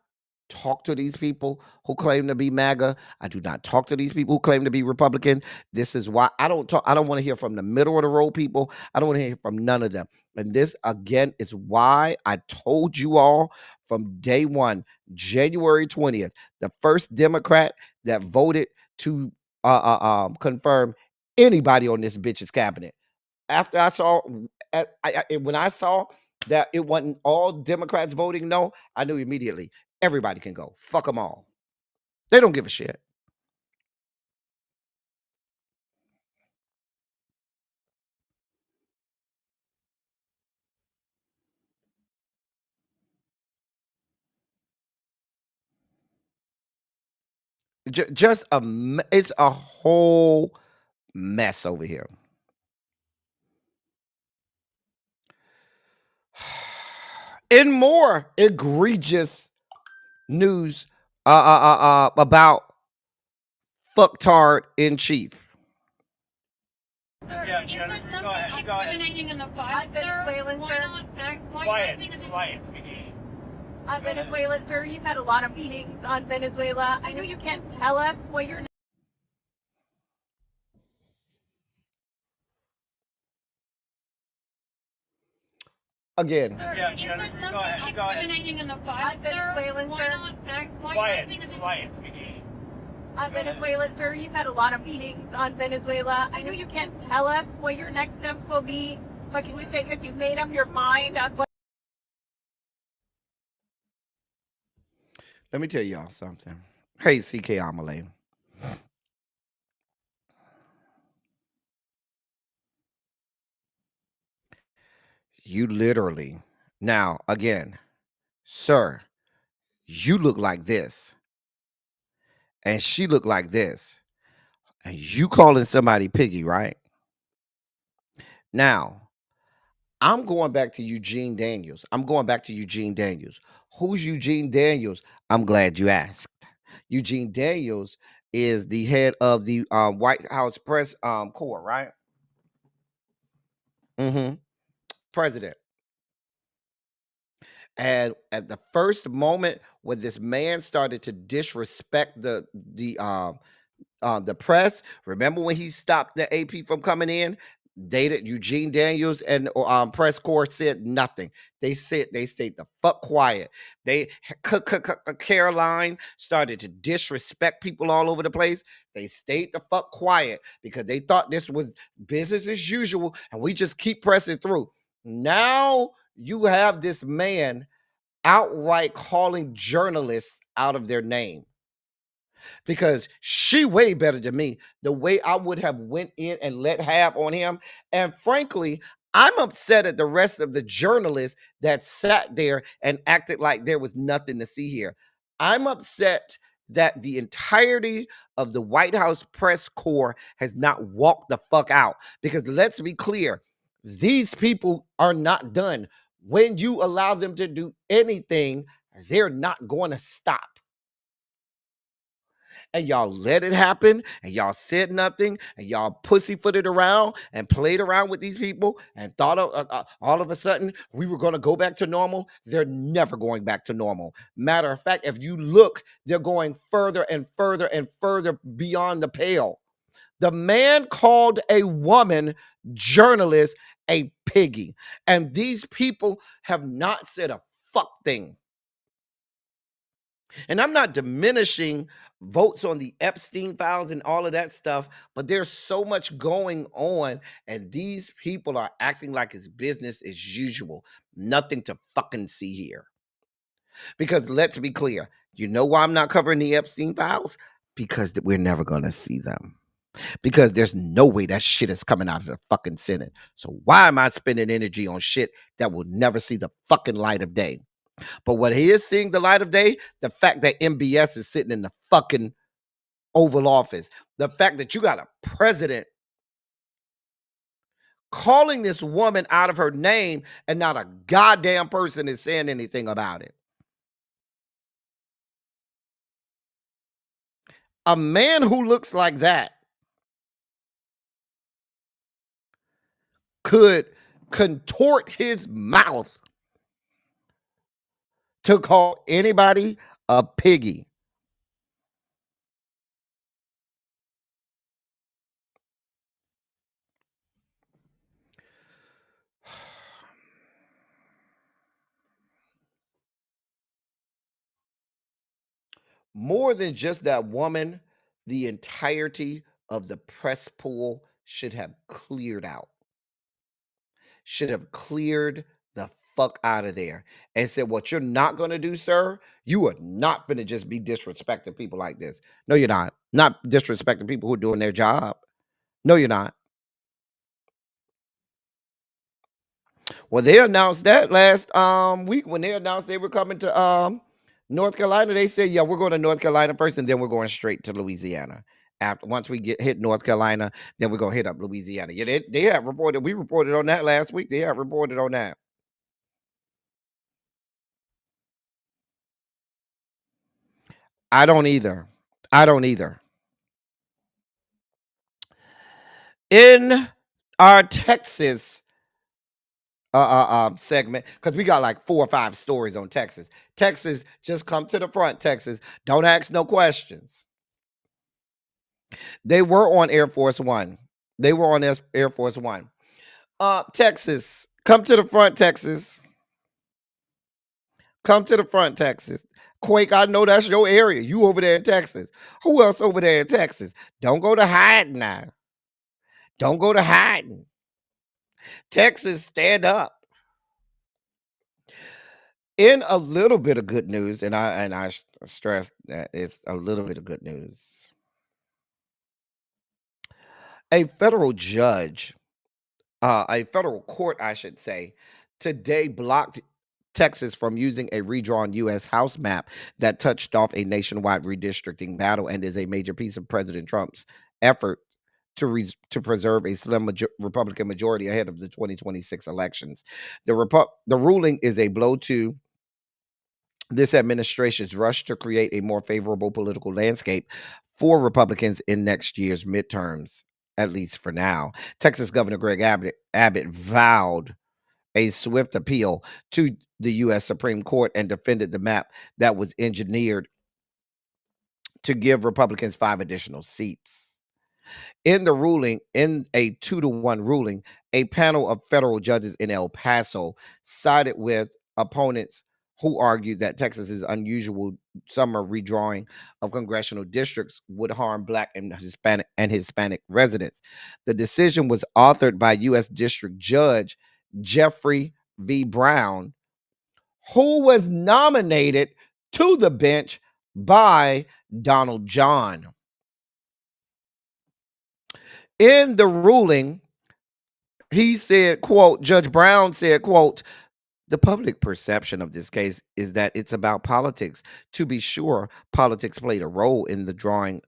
talk to these people who claim to be MAGA. I do not talk to these people who claim to be Republican. This is why I don't talk. I don't want to hear from the middle of the road people. I don't want to hear from none of them. And this, again, is why I told you all from day one, January 20th, the first Democrat that voted to confirm anybody on this bitch's cabinet. After I saw, when I saw that it wasn't all Democrats voting no, I knew immediately everybody can go. Fuck them all. They don't give a shit. Just it's a whole mess over here. In more egregious news about fucktard in chief. Yeah, Jenna, go ahead. Go ahead. In the fight, Venezuelan, quiet. On Venezuela, sir, you've had a lot of meetings on Venezuela. I know you can't tell us what you're. Again. Yeah, Jenna, go ahead. In the fight, Venezuelan, quiet. On Venezuela, sir, you've had a lot of meetings on Venezuela. I know you can't tell us what your next steps will be, but can we say that you made up your mind on what? Let me tell y'all something. Hey, CK Amelie. You literally, now again, sir, you look like this. And she looked like this. And you calling somebody piggy, right? Now, I'm going back to Eugene Daniels. Who's Eugene Daniels? I'm glad you asked. Eugene Daniels is the head of the White House press corps, right? President. And at the first moment when this man started to disrespect the press, remember when he stopped the AP from coming in? Dated Eugene Daniels and press corps said nothing. They stayed the fuck quiet. They Caroline started to disrespect people all over the place. They stayed the fuck quiet because they thought this was business as usual and we just keep pressing through. Now you have this man outright calling journalists out of their name. Because she way better than me. The way I would have went in and let have on him. And frankly, I'm upset at the rest of the journalists that sat there and acted like there was nothing to see here. I'm upset that the entirety of the White House press corps has not walked the fuck out. Because let's be clear, these people are not done. When you allow them to do anything, they're not going to stop. And y'all let it happen, and y'all said nothing, and y'all pussyfooted around and played around with these people and thought all of a sudden we were going to go back to normal. They're never going back to normal. Matter of fact, if you look, they're going further and further and further beyond the pale. The man called a woman journalist a piggy, and these people have not said a fuck thing. And I'm not diminishing votes on the Epstein files and all of that stuff, but there's so much going on, and these people are acting like it's business as usual. Nothing to fucking see here. Because let's be clear, you know why I'm not covering the Epstein files? Because we're never going to see them. Because there's no way that shit is coming out of the fucking Senate. So why am I spending energy on shit that will never see the fucking light of day? But what he is seeing the light of day, the fact that MBS is sitting in the fucking Oval Office, the fact that you got a president calling this woman out of her name and not a goddamn person is saying anything about it. A man who looks like that could contort his mouth to call anybody a piggy. More than just that woman, the entirety of the press pool should have cleared out. Should have cleared the fuck out of there and said, what you're not going to do, sir, you are not going to just be disrespecting people like this. No, you're not. Not disrespecting people who are doing their job. No, you're not. Well, they announced that last week when they announced they were coming to North Carolina. They said, yeah, we're going to North Carolina first, and then we're going straight to Louisiana. After once we hit North Carolina, then we're gonna hit up Louisiana. Yeah, they have reported. We reported on that last week. They have reported on that. I don't either. I don't either. In our Texas segment, because we got like 4 or 5 stories on Texas. Texas, just come to the front, Texas. Don't ask no questions. They were on Air Force One. They were on Air Force One. Texas, come to the front, Texas. Come to the front, Texas. Quake, I know that's your area. You over there in Texas. Who else over there in Texas? Don't go to hiding now. Don't go to hiding. Texas, stand up. In a little bit of good news, and I stress that it's a little bit of good news. A federal judge, a federal court, I should say, today blocked Texas from using a redrawn U.S. House map that touched off a nationwide redistricting battle and is a major piece of President Trump's effort to preserve a slim Republican majority ahead of the 2026 elections. The ruling is a blow to this administration's rush to create a more favorable political landscape for Republicans in next year's midterms, at least for now. Texas Governor Greg Abbott vowed a swift appeal to the U.S. Supreme Court and defended the map that was engineered to give Republicans 5 additional seats. In the ruling, in a 2-1 ruling, a panel of federal judges in El Paso sided with opponents who argued that Texas's unusual summer redrawing of congressional districts would harm Black and Hispanic residents. The decision was authored by U.S. District Judge Jeffrey V. Brown, who was nominated to the bench by Donald John. In the ruling, he said, quote, Judge Brown said, quote, the public perception of this case is that it's about politics. To be sure, politics played a role in drawing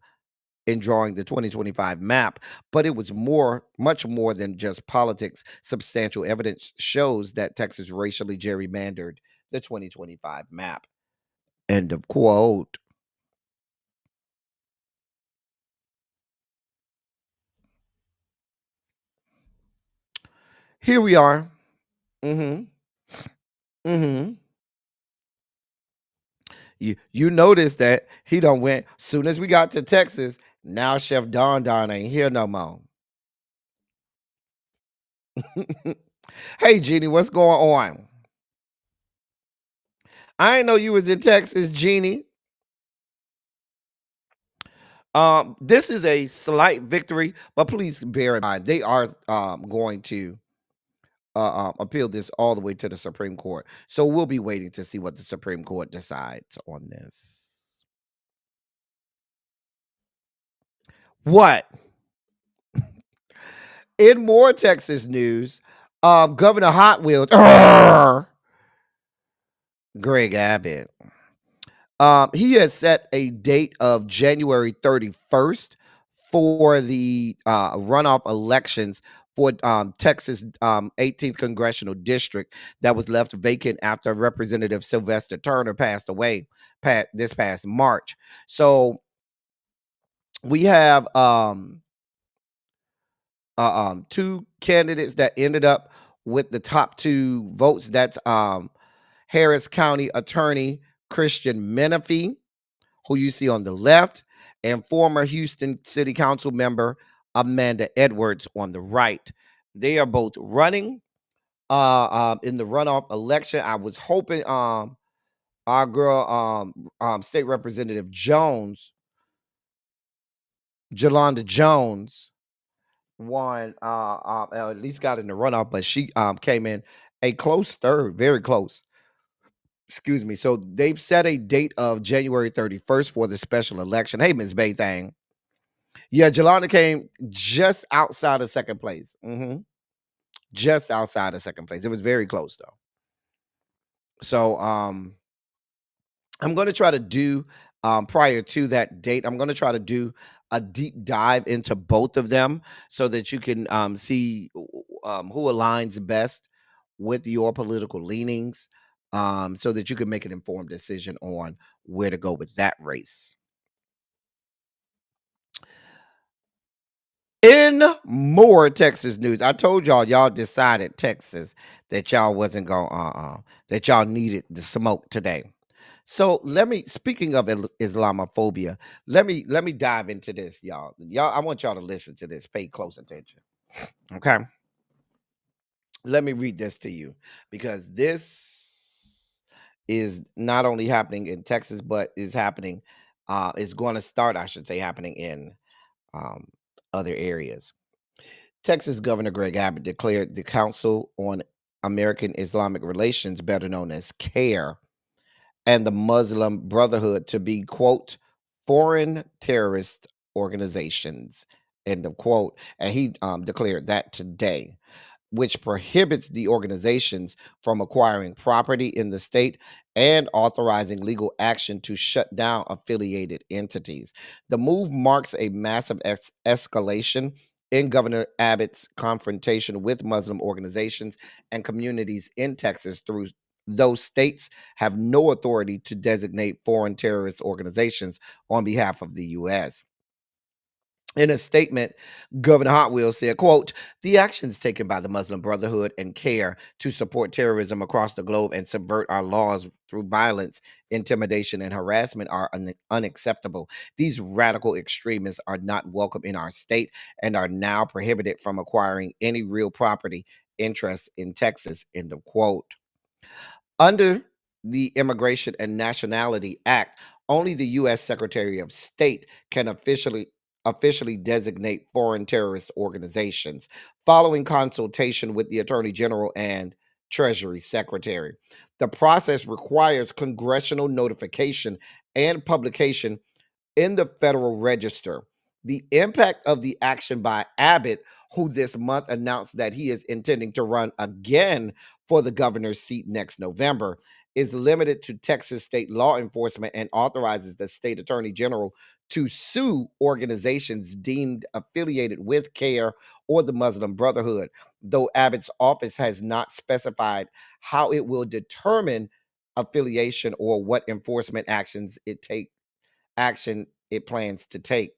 the 2025 map, but it was much more than just politics. Substantial evidence shows that Texas racially gerrymandered the 2025 map. End of quote. Here we are. Mm-hmm. Mm-hmm. You notice that he done went soon as we got to Texas. Now Chef Don ain't here no more. Hey Jeannie, what's going on? I didn't know you was in Texas, Jeannie. This is a slight victory, but please bear in mind they are going to appeal this all the way to the Supreme Court. So we'll be waiting to see what the Supreme Court decides on this. What? In more Texas news, Governor Hot Wheels, Greg Abbott, he has set a date of January 31st for the runoff elections for Texas 18th congressional district that was left vacant after Representative Sylvester Turner passed away this past March. So we have two candidates that ended up with the top two votes. That's Harris County Attorney Christian Menifee, who you see on the left, and former Houston City Council member Amanda Edwards on the right. They are both running in the runoff election. I was hoping our girl State Representative Jones, Jolanda Jones, won at least got in the runoff, but she came in a close third, very close. Excuse me. So they've set a date of January 31st for the special election. Hey, Ms. Baythang. Yeah, Jelana came just outside of second place. Just outside of second place. It was very close though. So I'm going to try to do prior to that date, I'm going to try to do a deep dive into both of them so that you can see who aligns best with your political leanings, so that you can make an informed decision on where to go with that race. In more Texas news, I told y'all decided Texas that y'all wasn't going that y'all needed the smoke today. So speaking of Islamophobia, let me dive into this, y'all. I want y'all to listen to this. Pay close attention. Okay. Let me read this to you because this is not only happening in Texas, but is happening, is going to start, I should say, happening in other areas. Texas Governor Greg Abbott declared the Council on American Islamic Relations, better known as CARE, and the Muslim Brotherhood to be, quote, foreign terrorist organizations, end of quote. And he declared that today, which prohibits the organizations from acquiring property in the state and authorizing legal action to shut down affiliated entities. The move marks a massive escalation in Governor Abbott's confrontation with Muslim organizations and communities in Texas through those states have no authority to designate foreign terrorist organizations on behalf of the U.S. In a statement, Governor Hot Wheels said, quote, the actions taken by the Muslim Brotherhood and CARE to support terrorism across the globe and subvert our laws through violence, intimidation, and harassment are unacceptable. These radical extremists are not welcome in our state and are now prohibited from acquiring any real property interests in Texas, end of quote. Under the Immigration and Nationality Act, only the U.S. Secretary of State can officially designate foreign terrorist organizations, following consultation with the Attorney General and Treasury Secretary. The process requires congressional notification and publication in the Federal Register. The impact of the action by Abbott, who this month announced that he is intending to run again for the governor's seat next November, is limited to Texas state law enforcement and authorizes the state attorney general to sue organizations deemed affiliated with CARE or the Muslim Brotherhood, though Abbott's office has not specified how it will determine affiliation or what enforcement actions it plans to take.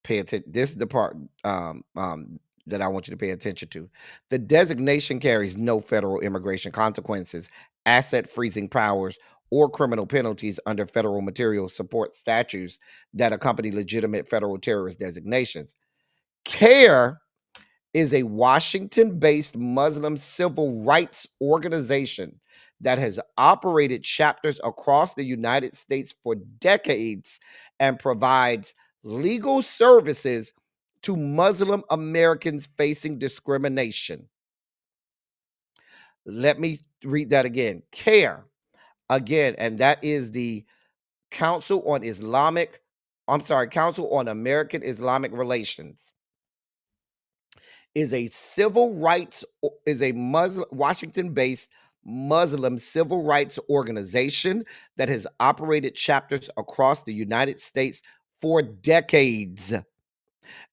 Pay attention. This is the part that I want you to pay attention to. The designation carries no federal immigration consequences, asset freezing powers, or criminal penalties under federal material support statutes that accompany legitimate federal terrorist designations. CARE is a Washington-based Muslim civil rights organization that has operated chapters across the United States for decades and provides legal services to Muslim Americans facing discrimination. Let me read that again. CARE, again, and that is the Council on American Islamic Relations, is a Washington-based Muslim civil rights organization that has operated chapters across the United States for decades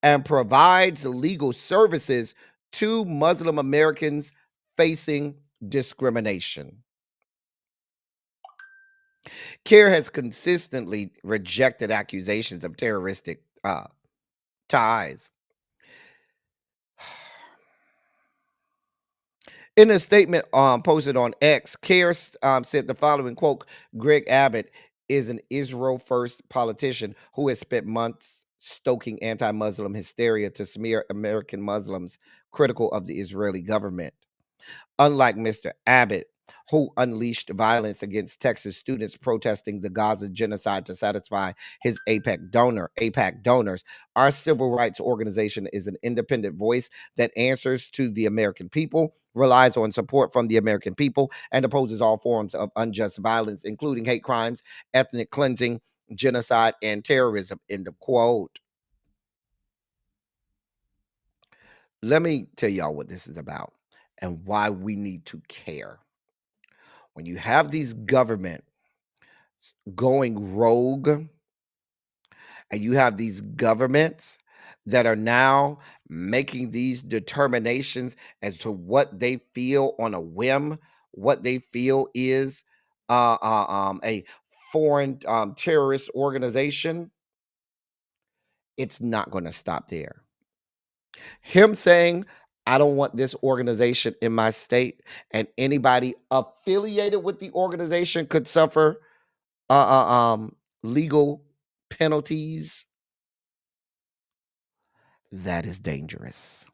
and provides legal services to Muslim Americans facing discrimination. CARE has consistently rejected accusations of terroristic ties. In a statement posted on X, CARE said the following, quote, Greg Abbott is an Israel-first politician who has spent months stoking anti-Muslim hysteria to smear American Muslims critical of the Israeli government. Unlike Mr. Abbott, who unleashed violence against Texas students protesting the Gaza genocide to satisfy his AIPAC donors, our civil rights organization is an independent voice that answers to the American people, relies on support from the American people, and opposes all forms of unjust violence, including hate crimes, ethnic cleansing, genocide, and terrorism, end of quote. Let me tell y'all what this is about and why we need to care. When you have these governments going rogue, and you have these governments that are now making these determinations as to what they feel on a whim, what they feel is a foreign terrorist organization, it's not going to stop there. Him saying, I don't want this organization in my state, and anybody affiliated with the organization could suffer legal penalties. That is dangerous.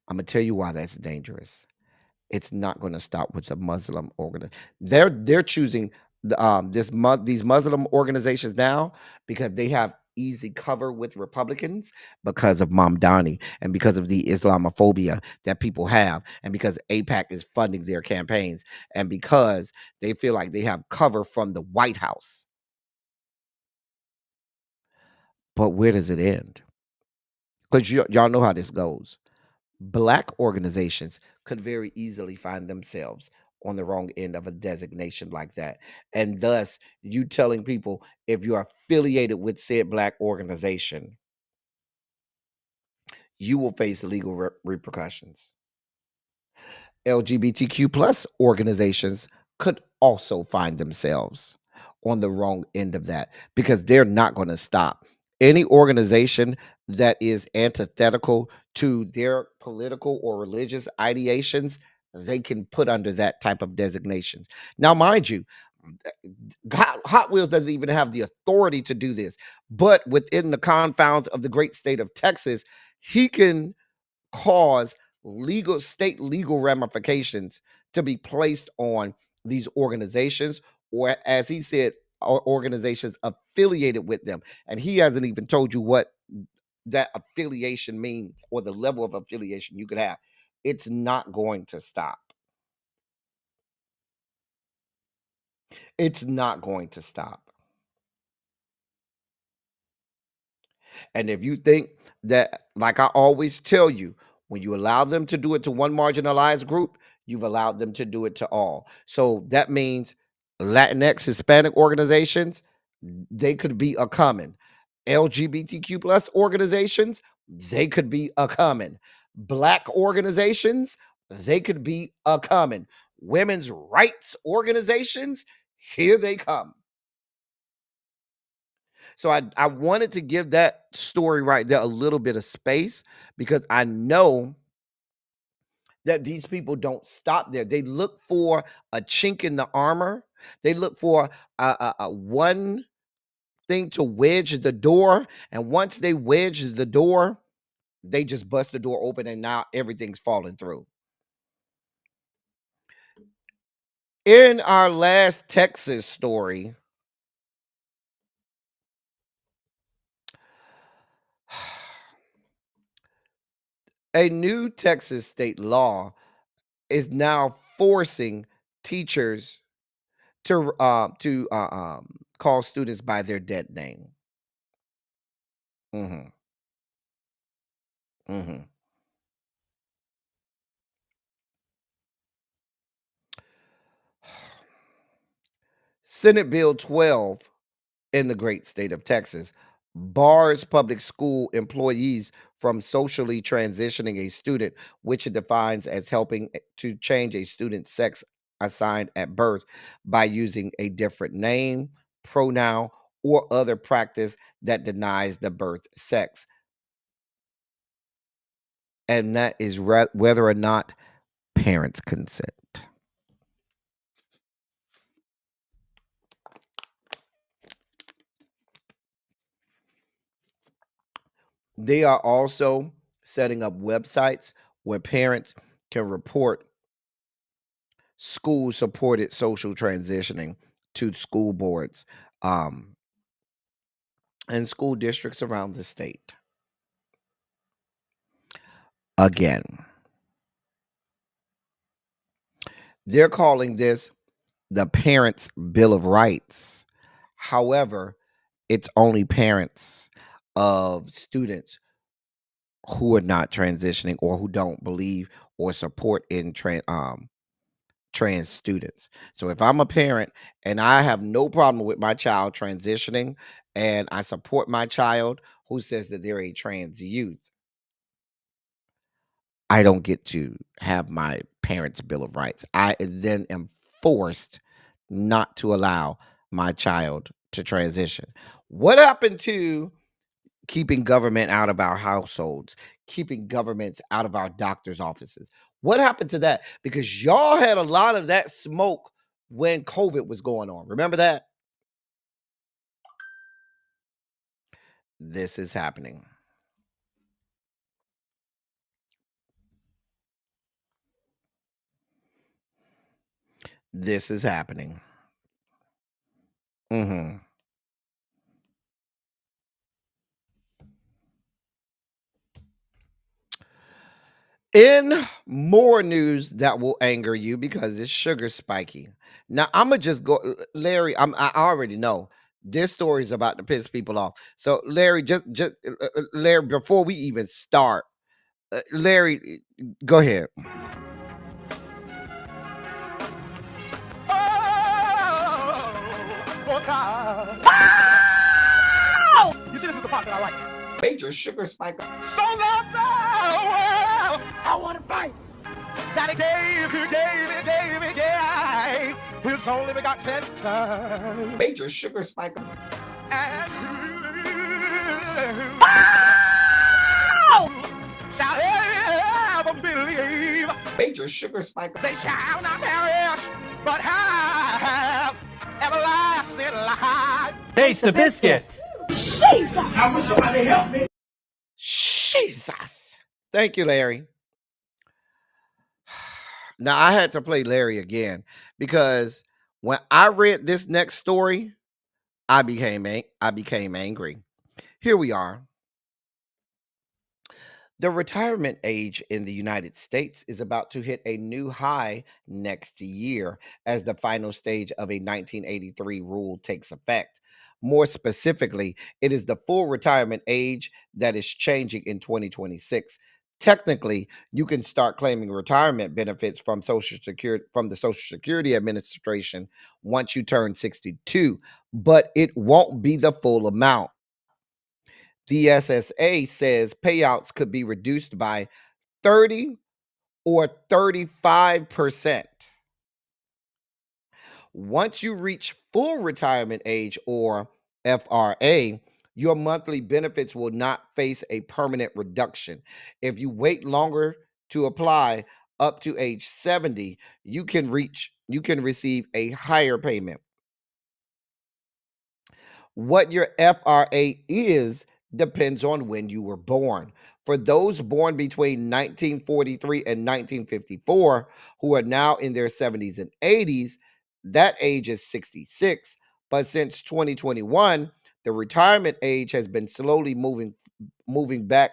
I'm gonna tell you why that's dangerous. It's not going to stop with the Muslim organization. They're choosing these Muslim organizations now because they have easy cover with Republicans because of Mamdani and because of the Islamophobia that people have, and because AIPAC is funding their campaigns, and because they feel like they have cover from the White House. But where does it end? Because y'all know how this goes. Black organizations could very easily find themselves on the wrong end of a designation like that. And thus, you telling people if you're affiliated with said Black organization, you will face legal repercussions. LGBTQ plus organizations could also find themselves on the wrong end of that because they're not going to stop. Any organization that is antithetical to their political or religious ideations, they can put under that type of designation. Now, mind you, Hot Wheels doesn't even have the authority to do this, but within the confounds of the great state of Texas, he can cause state legal ramifications to be placed on these organizations, or as he said, organizations affiliated with them. And he hasn't even told you what that affiliation means or the level of affiliation you could have. It's not going to stop. It's not going to stop. And if you think that, like I always tell you, when you allow them to do it to one marginalized group, you've allowed them to do it to all. So that means Latinx, Hispanic organizations, they could be a coming. LGBTQ plus organizations, they could be a coming. Black organizations, they could be a coming. Women's rights organizations, here they come. So I wanted to give that story right there a little bit of space because I know that these people don't stop there. They look for a chink in the armor. They look for a one thing to wedge the door. And once they wedge the door, they just bust the door open and now everything's falling through. In our last Texas story, a new Texas state law is now forcing teachers to call students by their dead name. Mm-hmm. Mm-hmm. Senate Bill 12 in the great state of Texas bars public school employees from socially transitioning a student, which it defines as helping to change a student's sex assigned at birth by using a different name, pronoun, or other practice that denies the birth sex. And that is whether or not parents consent. They are also setting up websites where parents can report school supported social transitioning to school boards and school districts around the state. Again, they're calling this the Parents' Bill of Rights. However, it's only parents of students who are not transitioning or who don't believe or support in trans students. So if I'm a parent and I have no problem with my child transitioning and I support my child who says that they're a trans youth, I don't get to have my parents' Bill of Rights. I then am forced not to allow my child to transition. What happened to keeping government out of our households, keeping governments out of our doctor's offices? What happened to that? Because y'all had a lot of that smoke when COVID was going on. Remember that? This is happening. This is happening. Mm-hmm. In more news that will anger you because it's sugar spiky. Now I'm gonna just go, Larry. I already know this story is about to piss people off. So Larry, just Larry, before we even start, Larry, go ahead. Oh, God. You see, this is the part that I like. Major sugar spike. So loved the world, I want to fight. That he gave, his only begotten son. Major sugar spike. And shall ever believe. Major sugar spike. They shall not perish, but have everlasting life. Taste the biscuit. Jesus! I wish somebody help me. Jesus. Thank you, Larry. Now I had to play Larry again because when I read this next story, I became angry. Here we are. The retirement age in the United States is about to hit a new high next year as the final stage of a 1983 rule takes effect. More specifically, it is the full retirement age that is changing in 2026. Technically, you can start claiming retirement benefits from the Social Security Administration once you turn 62, but it won't be the full amount. The SSA says payouts could be reduced by 30 or 35%. Once you reach full retirement age or FRA, your monthly benefits will not face a permanent reduction. If you wait longer to apply up to age 70, you can receive a higher payment. What your FRA is depends on when you were born. For those born between 1943 and 1954 who are now in their 70s and 80s, that age is 66. But since 2021, the retirement age has been slowly moving back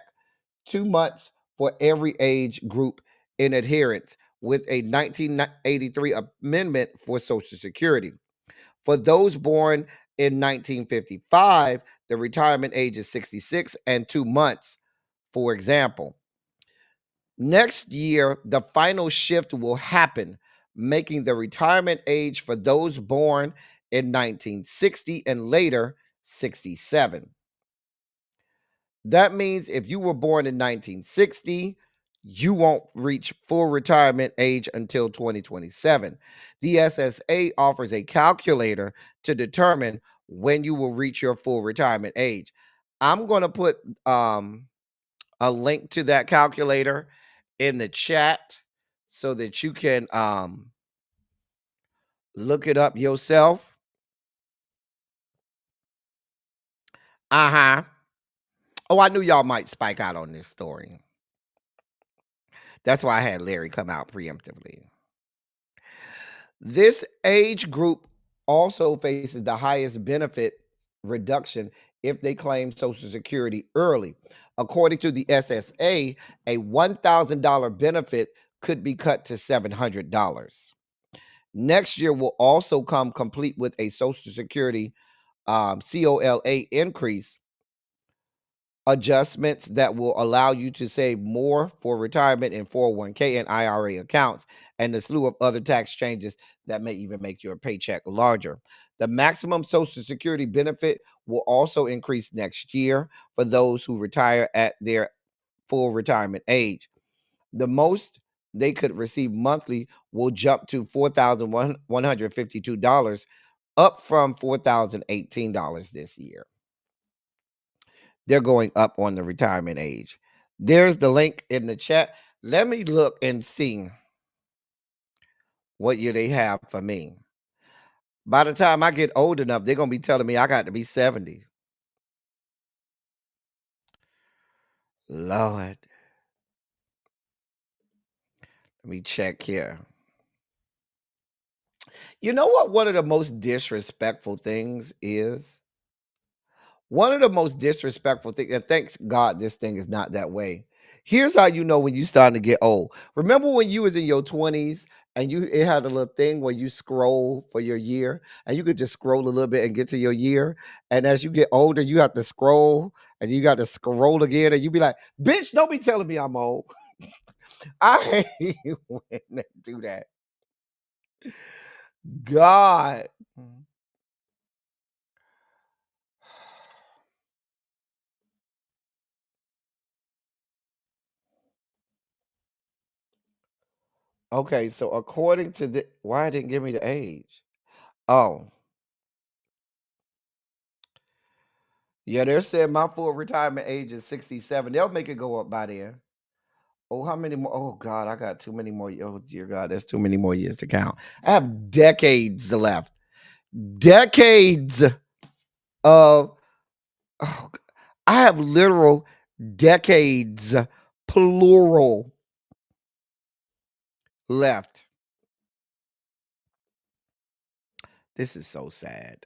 2 months for every age group in adherence with a 1983 amendment for Social Security. For those born in 1955, the retirement age is 66 and 2 months, for example. Next year, the final shift will happen, making the retirement age for those born in 1960 and later 67. That means if you were born in 1960, you won't reach full retirement age until 2027. The SSA offers a calculator to determine when you will reach your full retirement age. I'm going to put a link to that calculator in the chat so that you can look it up yourself. Uh-huh. Oh, I knew y'all might spike out on this story. That's why I had Larry come out preemptively. This age group also faces the highest benefit reduction if they claim Social Security early. According to the SSA, a $1,000 benefit could be cut to $700. Next year will also come complete with a Social Security COLA increase adjustments that will allow you to save more for retirement in 401k and IRA accounts, and a slew of other tax changes that may even make your paycheck larger. The maximum Social Security benefit will also increase next year for those who retire at their full retirement age. The most they could receive monthly will jump to $4,152, up from $4,018 this year. They're going up on the retirement age. There's the link in the chat. Let me look and see what year they have for me. By the time I get old enough, they're going to be telling me I got to be 70. Lord. Let me check here. You know what one of the most disrespectful things is? One of the most disrespectful things, and thanks God this thing is not that way. Here's how you know when you starting to get old. Remember when you was in your 20s and it had a little thing where you scroll for your year and you could just scroll a little bit and get to your year. And as you get older, you have to scroll and you got to scroll again and you be like, bitch, don't be telling me I'm old. I hate when they do that. God. Okay, so according to the why it didn't give me the age? Oh, yeah, they're saying my full retirement age is 67. They'll make it go up by then. Oh, how many more? Oh God, I got too many more. Oh dear God, there's too many more years to count. I have decades left. Decades of oh, I have literal decades, plural, left. This is so sad.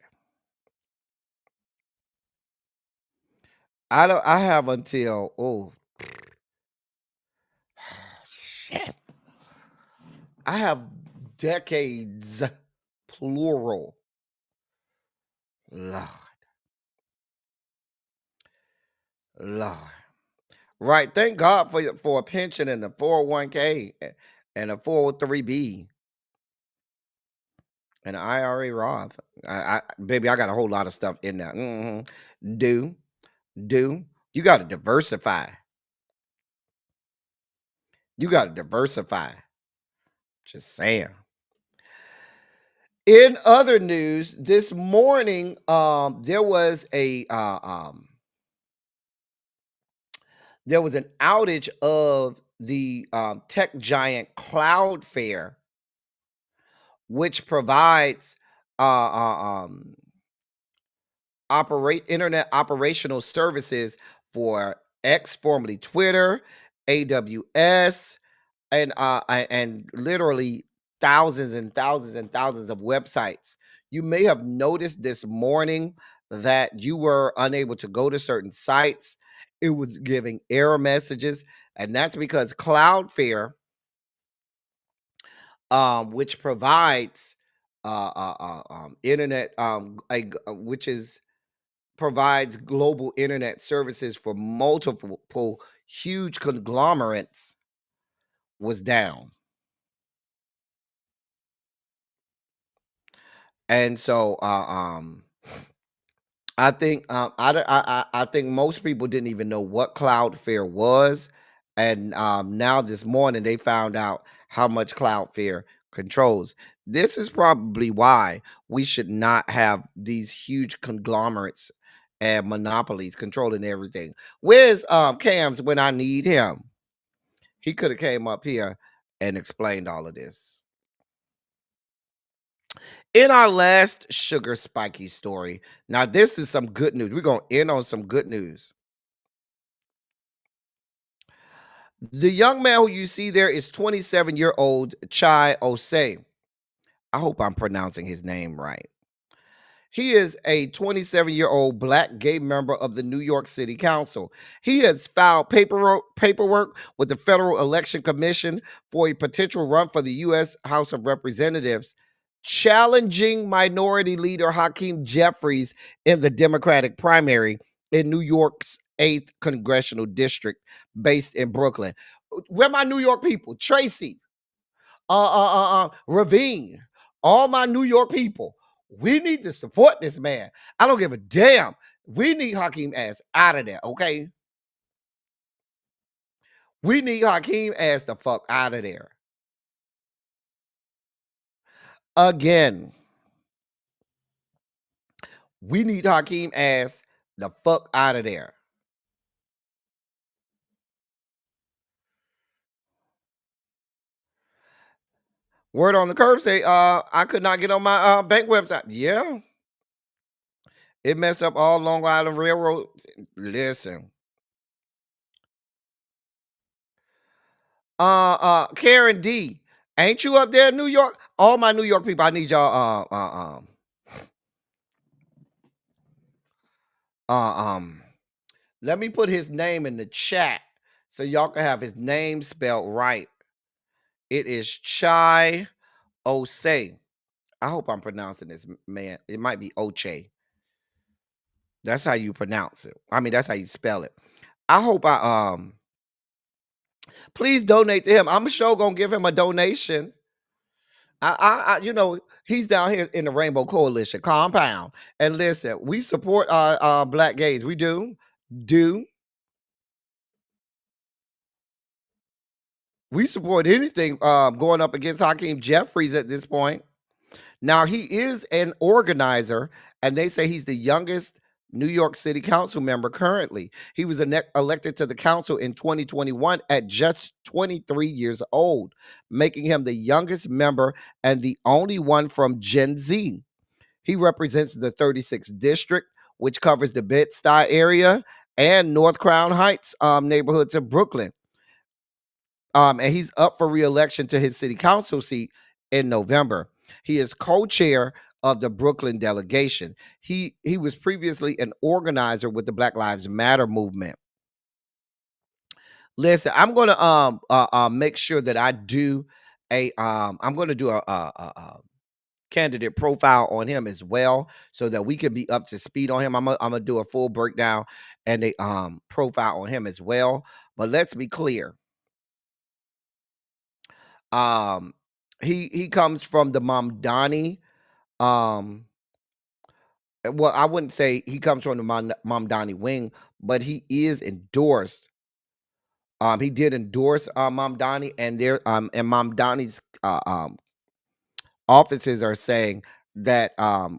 I have until shit. I have decades, plural. Lord. Lord. Right. Thank God for a pension and a 401k and a 403b and an IRA Roth. Baby, I got a whole lot of stuff in there. Do. You got to diversify. You got to diversify. Just saying. In other news, this morning, there was an outage of the tech giant Cloudflare, which provides internet operational services for X, formerly Twitter, AWS, and literally thousands and thousands and thousands of websites. You may have noticed this morning that you were unable to go to certain sites. It was giving error messages, and that's because Cloudflare, which provides internet, which is provides global internet services for multiple huge conglomerates, was down. And so I think I think most people didn't even know what Cloudflare was, and now this morning they found out how much Cloudflare controls. This is probably why we should not have these huge conglomerates and monopolies controlling everything. Where's Cams when I need him? He could have came up here and explained all of this. In our last sugar spiky story, now this is some good news. We're going to end on some good news. The young man who you see there is 27-year-old Chai Osei. I hope I'm pronouncing his name right. He is a 27-year-old black gay member of the New York City Council. He has filed paperwork with the Federal Election Commission for a potential run for the U.S. House of Representatives, challenging Minority Leader Hakeem Jeffries in the Democratic primary in New York's 8th Congressional District based in Brooklyn. Where my New York people? Tracy, Ravine, all my New York people. We need to support this man. I don't give a damn. We need Hakeem ass out of there, okay? We need Hakeem ass the fuck out of there. Again, we need Hakeem ass the fuck out of there. Word on the curb say, I could not get on my bank website. Yeah. It messed up all Long Island Railroad. Listen. Karen D, ain't you up there in New York? All my New York people, I need y'all let me put his name in the chat so y'all can have his name spelled right. It is Chai Osei. I hope I'm pronouncing this, man. It might be Oche. That's how you pronounce it. I mean, that's how you spell it. I hope please donate to him. I'm sure gonna give him a donation. You know, he's down here in the Rainbow Coalition compound. And listen, we support our black gays. We do. We support anything going up against Hakeem Jeffries at this point. Now, he is an organizer, and they say he's the youngest New York City Council member currently. He was elected to the council in 2021 at just 23 years old, making him the youngest member and the only one from Gen Z. He represents the 36th district, which covers the Bed-Stuy area and North Crown Heights neighborhoods of Brooklyn. And he's up for re-election to his city council seat in November. He is co-chair of the Brooklyn delegation. He was previously an organizer with the Black Lives Matter movement. Listen, I'm going to make sure that I do I'm going to do a candidate profile on him as well, so that we can be up to speed on him. I'm gonna do a full breakdown and a profile on him as well. But let's be clear. He comes from the Mamdani. Well, I wouldn't say he comes from the Mamdani wing, but he is endorsed. He did endorse Mamdani, and and Mamdani's offices are saying that,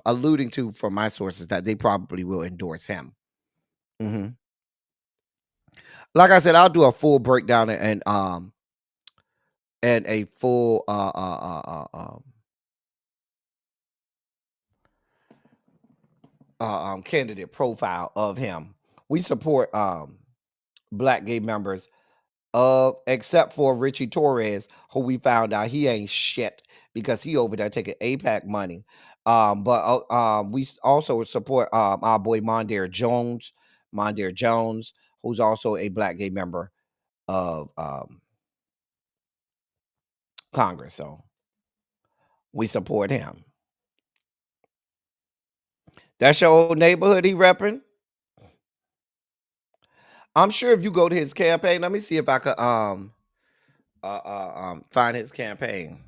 alluding to from my sources, that they probably will endorse him. Like I said, I'll do a full breakdown and a full candidate profile of him. We support black gay members, except for Richie Torres, who we found out he ain't shit because he over there taking APAC money. But we also support our boy Mondaire Jones, who's also a black gay member of Congress. So we support him. That's your old neighborhood he repping. I'm sure if you go to his campaign, let me see if I could find his campaign.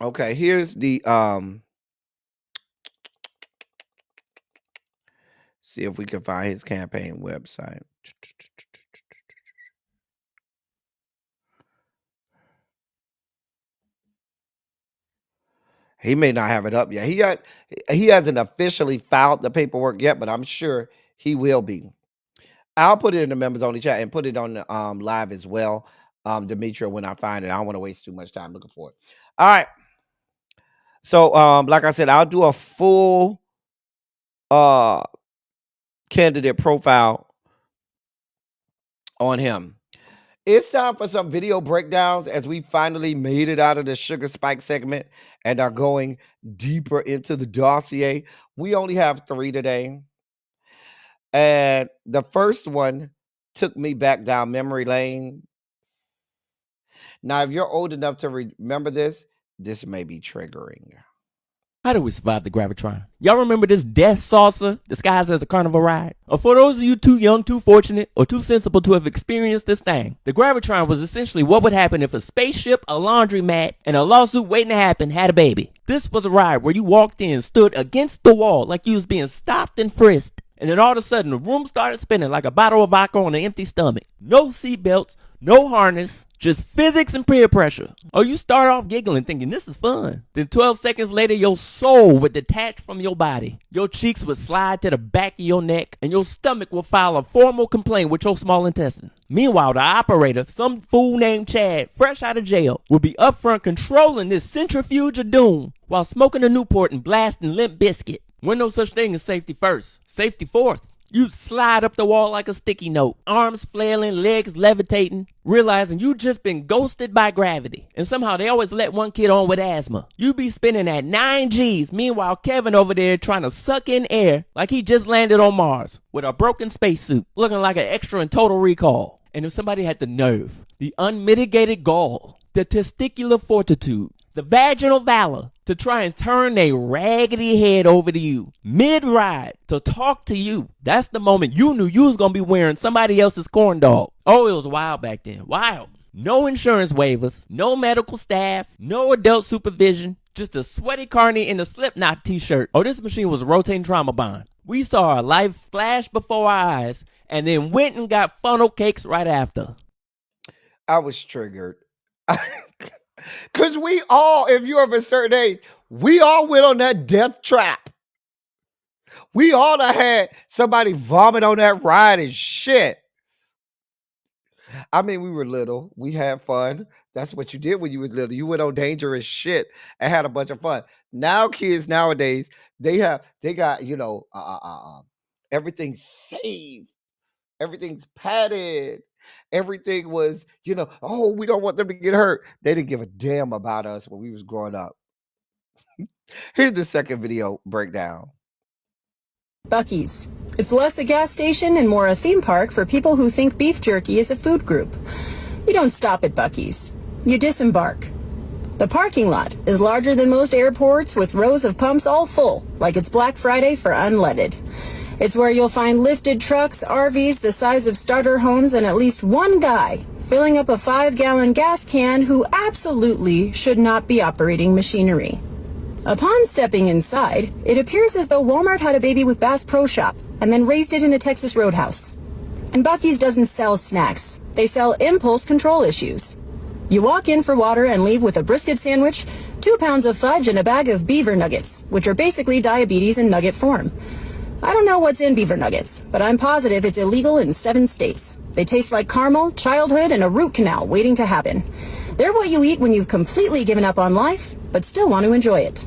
Okay, here's the see if we can find his campaign website. He may not have it up yet. He hasn't officially filed the paperwork yet, but I'm sure he will be. I'll put it in the members only chat and put it on the live as well, Demetria, when I find it. I don't want to waste too much time looking for it. All right. So like I said, I'll do a full candidate profile on him. It's time for some video breakdowns as we finally made it out of the sugar spike segment and are going deeper into the dossier. We only have 3 today. And the first one took me back down memory lane. Now, if you're old enough to remember this may be triggering. How do we survive the Gravitron? Y'all remember this death saucer disguised as a carnival ride? Or for those of you too young, too fortunate, or too sensible to have experienced this thing, the Gravitron was essentially what would happen if a spaceship, a laundromat, and a lawsuit waiting to happen had a baby. This was a ride where you walked in, stood against the wall like you was being stopped and frisked, and then all of a sudden the room started spinning like a bottle of vodka on an empty stomach. No seatbelts, no harness, just physics and peer pressure. Or you start off giggling thinking this is fun. Then 12 seconds later, your soul would detach from your body. Your cheeks would slide to the back of your neck, and your stomach would file a formal complaint with your small intestine. Meanwhile, the operator, some fool named Chad, fresh out of jail, would be up front controlling this centrifuge of doom while smoking a Newport and blasting Limp Bizkit. When no such thing as safety first, safety fourth. You'd slide up the wall like a sticky note, arms flailing, legs levitating, realizing you'd just been ghosted by gravity. And somehow they always let one kid on with asthma. You'd be spinning at 9 G's, meanwhile Kevin over there trying to suck in air like he just landed on Mars with a broken spacesuit, looking like an extra in Total Recall. And if somebody had the nerve, the unmitigated gall, the testicular fortitude, the vaginal valor to try and turn a raggedy head over to you mid-ride to talk to you, that's the moment you knew you was gonna be wearing somebody else's corn dog. Oh, it was wild back then. Wild. No insurance waivers, no medical staff, no adult supervision, just a sweaty carny in a Slipknot t-shirt. Oh, this machine was a rotating trauma bond. We saw our life flash before our eyes and then went and got funnel cakes right after. I was triggered. Because we all, if you're of a certain age, we all went on that death trap. We all had somebody vomit on that ride and shit. I mean, we were little. We had fun. That's what you did when you was little. You went on dangerous shit and had a bunch of fun. Now kids nowadays, they got, you know, everything's safe. Everything's padded. Everything was, you know, oh, we don't want them to get hurt. They didn't give a damn about us when we was growing up. Here's the second video breakdown. Buc-ee's. It's less a gas station and more a theme park for people who think beef jerky is a food group. You don't stop at Buc-ee's. You disembark. The parking lot is larger than most airports with rows of pumps all full, like it's Black Friday for unleaded. It's where you'll find lifted trucks, RVs the size of starter homes, and at least one guy filling up a 5-gallon gas can who absolutely should not be operating machinery. Upon stepping inside, it appears as though Walmart had a baby with Bass Pro Shop and then raised it in a Texas Roadhouse. And Buc-ee's doesn't sell snacks. They sell impulse control issues. You walk in for water and leave with a brisket sandwich, 2 pounds of fudge, and a bag of beaver nuggets, which are basically diabetes in nugget form. I don't know what's in beaver nuggets, but I'm positive it's illegal in 7 states. They taste like caramel, childhood, and a root canal waiting to happen. They're what you eat when you've completely given up on life, but still want to enjoy it.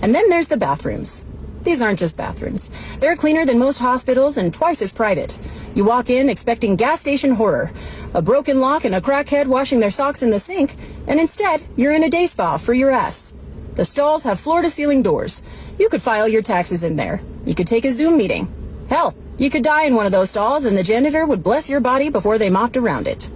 And then there's the bathrooms. These aren't just bathrooms. They're cleaner than most hospitals and twice as private. You walk in expecting gas station horror, a broken lock and a crackhead washing their socks in the sink, and instead, you're in a day spa for your ass. The stalls have floor-to-ceiling doors. You could file your taxes in there. You could take a Zoom meeting. Hell, you could die in one of those stalls and the janitor would bless your body before they mopped around it.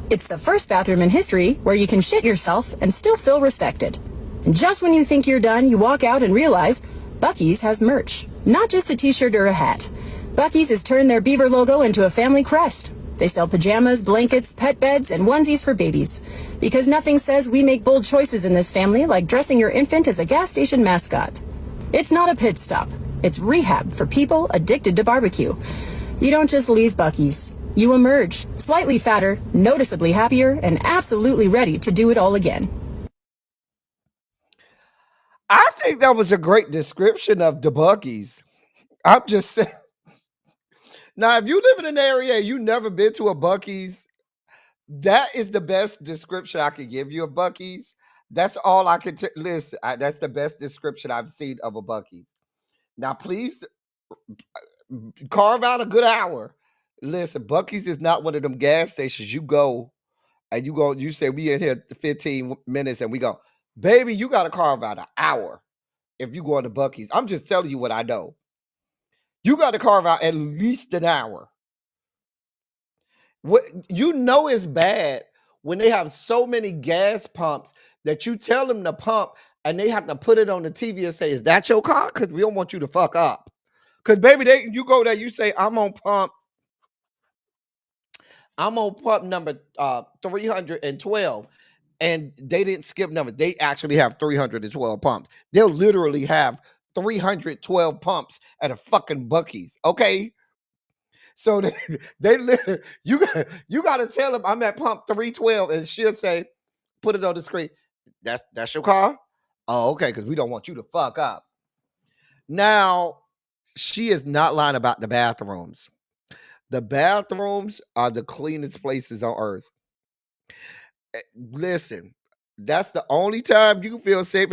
It's the first bathroom in history where you can shit yourself and still feel respected. And just when you think you're done, you walk out and realize Buc-ee's has merch. Not just a t-shirt or a hat. Buc-ee's has turned their beaver logo into a family crest. They sell pajamas, blankets, pet beds, and onesies for babies. Because nothing says we make bold choices in this family like dressing your infant as a gas station mascot. It's not a pit stop. It's rehab for people addicted to barbecue. You don't just leave Buc-ee's. You emerge, slightly fatter, noticeably happier, and absolutely ready to do it all again. I think that was a great description of the Buc-ee's. I'm just saying. Now, if you live in an area and you've never been to a Buc-ee's, that is the best description I could give you of Buc-ee's. That's all I could listen. That's the best description I've seen of a Buc-ee's. Now, please carve out a good hour. Listen, Buc-ee's is not one of them gas stations you go and you say we in here 15 minutes and we go, baby, you got to carve out an hour if you go to Buc-ee's. I'm just telling you what I know. You got to carve out at least an hour. What you know is bad when they have so many gas pumps that you tell them to pump and they have to put it on the TV and say, is that your car? Because we don't want you to fuck up. Because baby, you go there, you say, I'm on pump number 312. And they didn't skip numbers. They actually have 312 pumps. They'll literally have 312 pumps at a fucking Buc-ee's. Okay. So they literally, you got to tell them I'm at pump 312 and she'll say, put it on the screen. That's your car? Oh, okay. Because we don't want you to fuck up. Now, she is not lying about the bathrooms. The bathrooms are the cleanest places on earth. Listen, that's the only time you feel safe.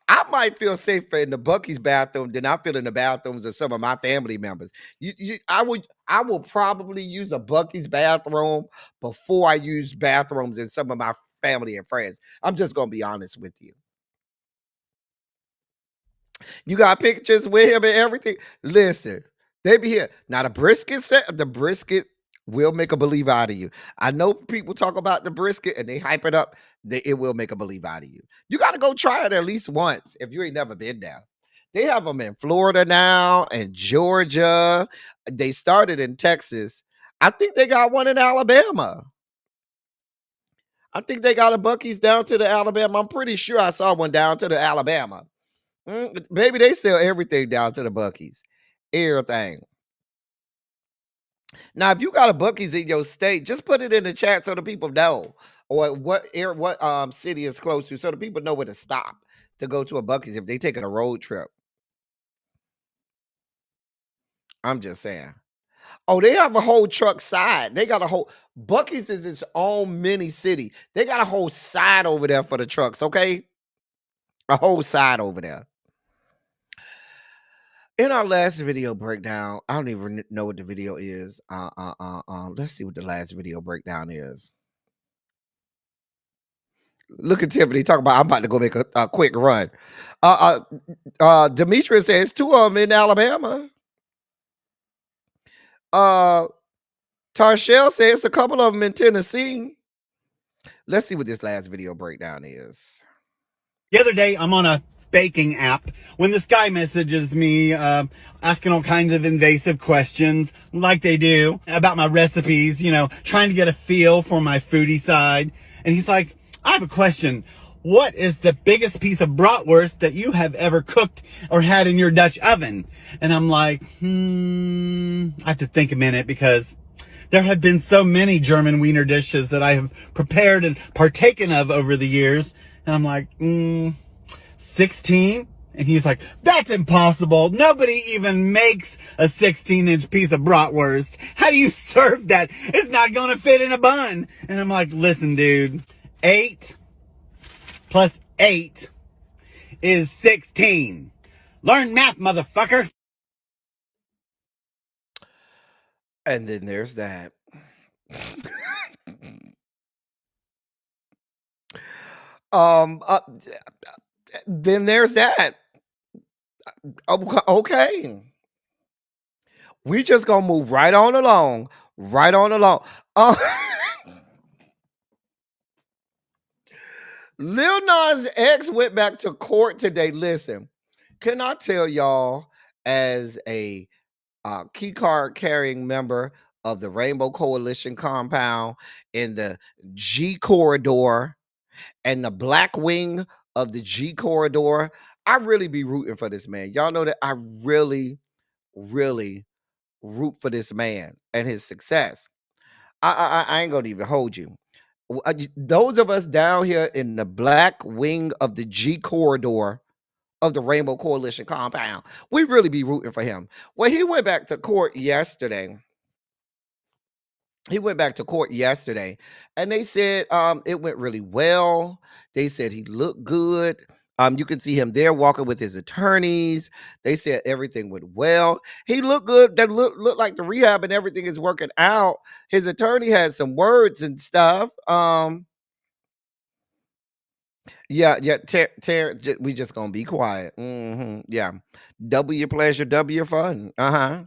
I might feel safer in the Buc-ee's bathroom than I feel in the bathrooms of some of my family members. I will probably use a Buc-ee's bathroom before I use bathrooms in some of my family and friends. I'm just gonna be honest with you. You got pictures with him and everything. Listen, they be here. Now the brisket will make a believer out of you. I know people talk about the brisket and they hype it up. It will make a believer out of you. You got to go try it at least once if you ain't never been there. They have them in Florida now and Georgia. They started in Texas. I think they got one in Alabama. I think they got a Buc-ee's down to the Alabama. I'm pretty sure I saw one down to the Alabama. Baby, they sell everything down to the Buc-ee's. Everything. Now, if you got a Buc-ee's in your state, just put it in the chat so the people know, or what city is close to, so the people know where to stop to go to a Buc-ee's if they taking a road trip. I'm just saying. Oh, they have a whole truck side. They got a whole Buc-ee's is its own mini city. They got a whole side over there for the trucks. Okay, a whole side over there. In our last video breakdown, I don't even know what the video is. Let's see what the last video breakdown is. Look at Tiffany talking about I'm about to go make a quick run. Demetrius says 2 of them in Alabama. Tarshell says a couple of them in Tennessee. Let's see what this last video breakdown is. The other day, I'm on a baking app when this guy messages me asking all kinds of invasive questions like they do about my recipes, you know, trying to get a feel for my foodie side. And he's like, I have a question. What is the biggest piece of bratwurst that you have ever cooked or had in your Dutch oven? And I'm like, I have to think a minute because there have been so many German wiener dishes that I have prepared and partaken of over the years. And I'm like, 16? And he's like, that's impossible. Nobody even makes a 16-inch piece of bratwurst. How do you serve that? It's not going to fit in a bun. And I'm like, listen, dude, 8 plus 8 is 16. Learn math, motherfucker. And then there's that. um uh, then there's that. Okay. We just gonna move right on along. Right on along. Lil Nas X went back to court today. Listen, can I tell y'all, as a key card carrying member of the Rainbow Coalition compound in the G corridor and the black wing of the G corridor, I really be rooting for this man. Y'all know that I really, really root for this man and his success. I ain't gonna even hold you. Those of us down here in the black wing of the G corridor of the Rainbow Coalition compound, we really be rooting for him. Well, he went back to court yesterday. And they said it went really well. They said he looked good. You can see him there walking with his attorneys. They said everything went well. He looked good. That looked like the rehab and everything is working out. His attorney had some words and stuff. Yeah, we just gonna be quiet. Yeah, double your pleasure, double your fun. I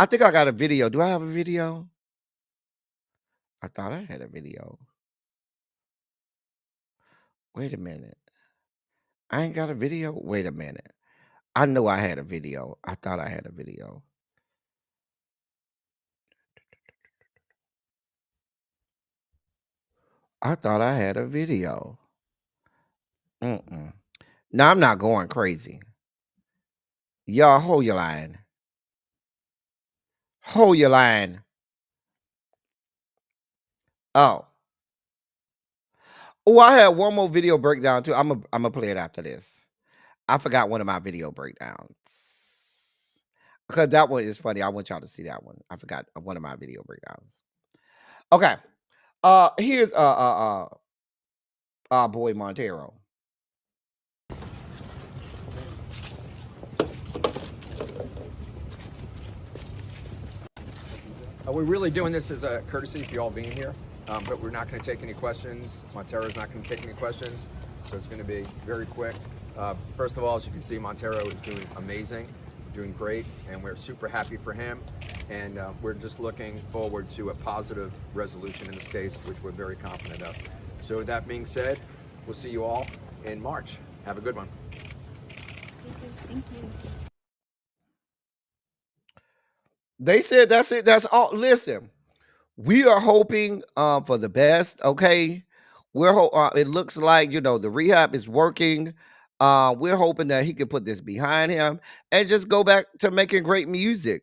think I got a video. Do I have a video? I thought I had a video. Wait a minute. I ain't got a video. Wait a minute. I know I had a video. I thought I had a video. I thought I had a video. No, I'm not going crazy. Y'all hold your line. Hold your line. Oh, I had one more video breakdown too. I'm gonna play it after this. I forgot one of my video breakdowns because that one is funny. I want y'all to see that one. I forgot one of my video breakdowns. Okay. Here's boy Montero. We're really doing this as a courtesy for you all being here, but we're not going to take any questions. Montero's not going to take any questions, so it's going to be very quick. First of all, as you can see, Montero is doing amazing, doing great, and we're super happy for him. And we're just looking forward to a positive resolution in this case, which we're very confident of. So with that being said, we'll see you all in March. Have a good one. Thank you. They said that's it. That's all. Listen, we are hoping for the best. Okay, it looks like the rehab is working. We're hoping that he can put this behind him and just go back to making great music.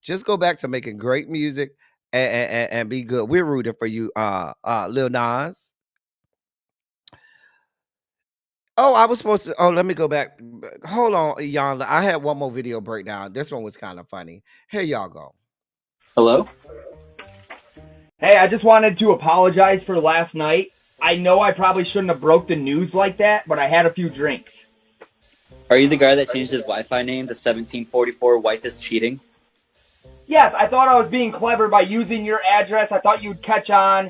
Just go back to making great music and be good. We're rooting for you, Lil Nas. Oh, I was supposed to. Oh, let me go back. Hold on, y'all. I had one more video breakdown. This one was kind of funny. Here y'all go. Hello? Hey, I just wanted to apologize for last night. I know I probably shouldn't have broke the news like that, but I had a few drinks. Are you the guy that changed his Wi-Fi name to 1744 Wife is Cheating? Yes, I thought I was being clever by using your address. I thought you'd catch on.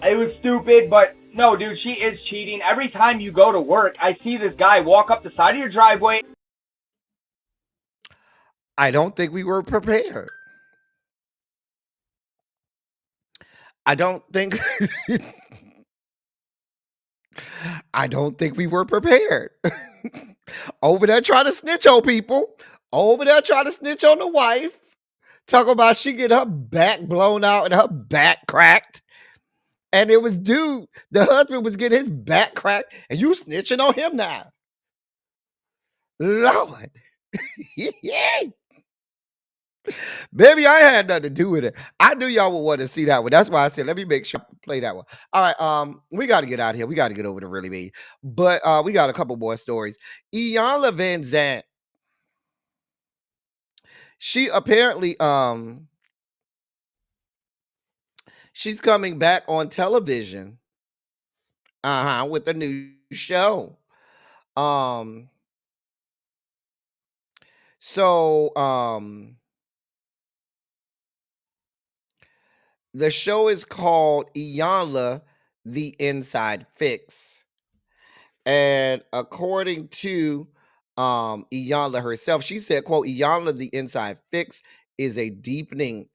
It was stupid, but no, dude, she is cheating. Every time you go to work, I see this guy walk up the side of your driveway. I don't think we were prepared. I don't think we were prepared. Over there trying to snitch on people. Over there trying to snitch on the wife. Talk about she get her back blown out and her back cracked. And it was the husband was getting his back cracked, and you snitching on him now. Lord. Baby, I had nothing to do with it. I knew y'all would want to see that one. That's why I said, let me make sure I play that one. All right, we got to get out of here. We got to get over to Really Me. But we got a couple more stories. Iyanla Vanzant. She apparently, she's coming back on television. With a new show. Um, so the show is called Iyanla, The Inside Fix. And according to Iyanla herself, she said, quote, Iyanla, The Inside Fix is a deepening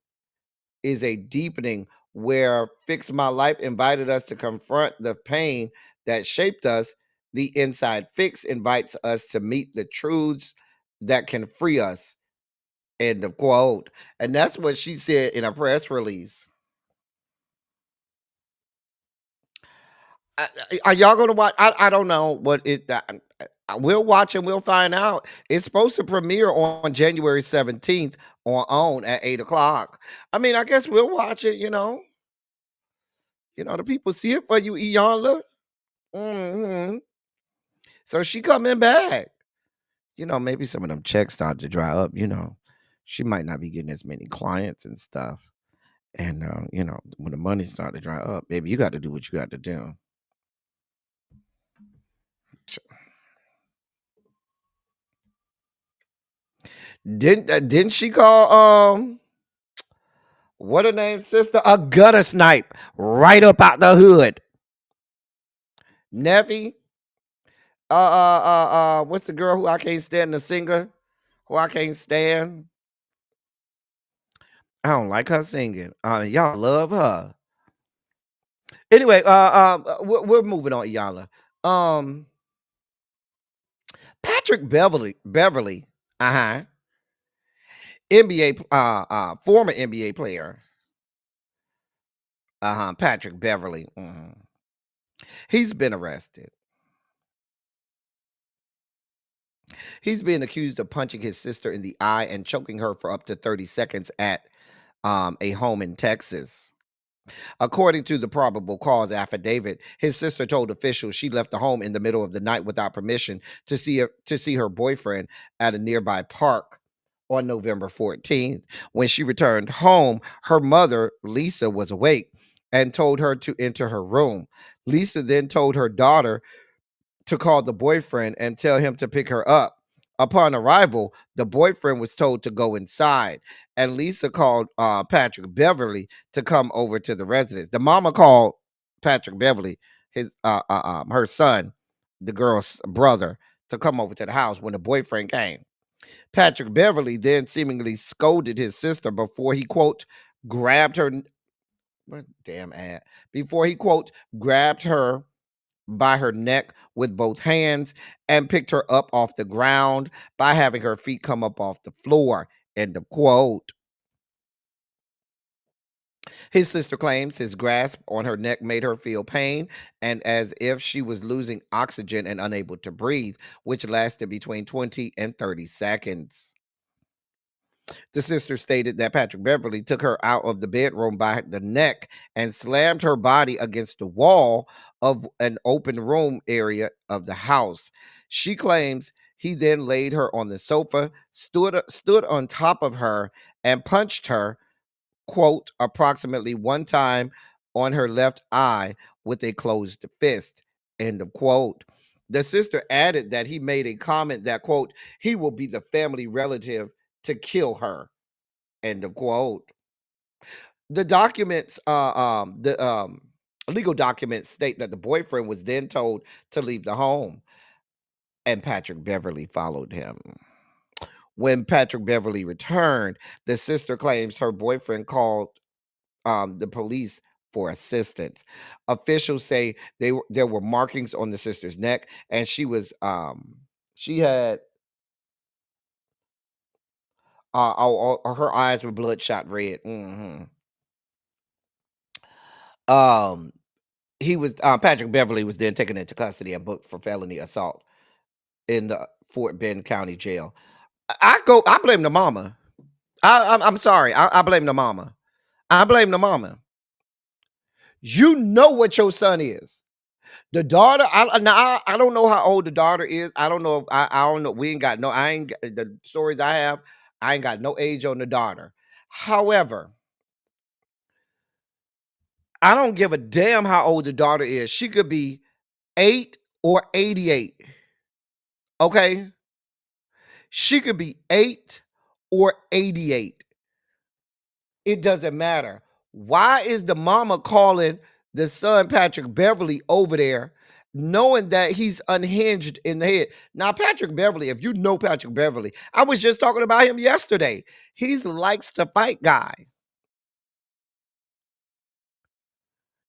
where Fix My Life invited us to confront the pain that shaped us. The Inside Fix invites us to meet the truths that can free us. End of quote. And that's what she said in a press release. Are y'all gonna watch? I don't know what it. We'll watch and we'll find out. It's supposed to premiere on January 17th on at 8 o'clock. I mean, I guess we'll watch it. The people see it for you, Iyanla. So she coming back. Maybe some of them checks start to dry up. She might not be getting as many clients and stuff. And when the money start to dry up, baby, you got to do what you got to do. Didn't she call what her name, sister, a gutter snipe right up out the hood? Nevi, what's the girl who I can't stand, the singer who I can't stand? I don't like her singing. Y'all love her. Anyway, we're moving on, Iyanla. Patrick Beverly, NBA, former NBA player, Patrick Beverly. He's been arrested. He's being accused of punching his sister in the eye and choking her for up to 30 seconds at a home in Texas. According to the probable cause affidavit, his sister told officials she left the home in the middle of the night without permission to see her boyfriend at a nearby park on November 14th. When she returned home, her mother, Lisa, was awake and told her to enter her room. Lisa then told her daughter to call the boyfriend and tell him to pick her up. Upon arrival, the boyfriend was told to go inside, and Lisa called Patrick Beverly to come over to the residence. The mama called Patrick Beverly, her son, the girl's brother, to come over to the house when the boyfriend came. Patrick Beverly then seemingly scolded his sister before he, quote, grabbed her. What damn ad? Before he, quote, grabbed her by her neck with both hands and picked her up off the ground by having her feet come up off the floor. End of quote. His sister claims his grasp on her neck made her feel pain and as if she was losing oxygen and unable to breathe, which lasted between 20 and 30 seconds. The sister stated that Patrick Beverly took her out of the bedroom by the neck and slammed her body against the wall of an open room area of the house. She claims he then laid her on the sofa, stood on top of her, and punched her, quote, approximately one time on her left eye with a closed fist, end of quote. The sister added that he made a comment that, quote, he will be the family relative to kill her, end of quote. The documents, the legal documents state that the boyfriend was then told to leave the home, and Patrick Beverly followed him. When Patrick Beverly returned, the sister claims her boyfriend called the police for assistance. Officials say there were markings on the sister's neck, and she had her eyes were bloodshot red. Patrick Beverly was then taken into custody and booked for felony assault in the Fort Bend County Jail. I blame the mama. I'm sorry. I blame the mama. I blame the mama. You know what your son is. The daughter, I don't know how old the daughter is. I don't know if I don't know. We ain't got no. I ain't the stories I have. I ain't got no age on the daughter. However, I don't give a damn how old the daughter is. She could be 8 or 88. Okay? She could be 8 or 88. It doesn't matter. Why is the mama calling the son Patrick Beverly over there knowing that he's unhinged in the head? Now, Patrick Beverly, if you know Patrick Beverly, I was just talking about him yesterday. He's likes to fight guy.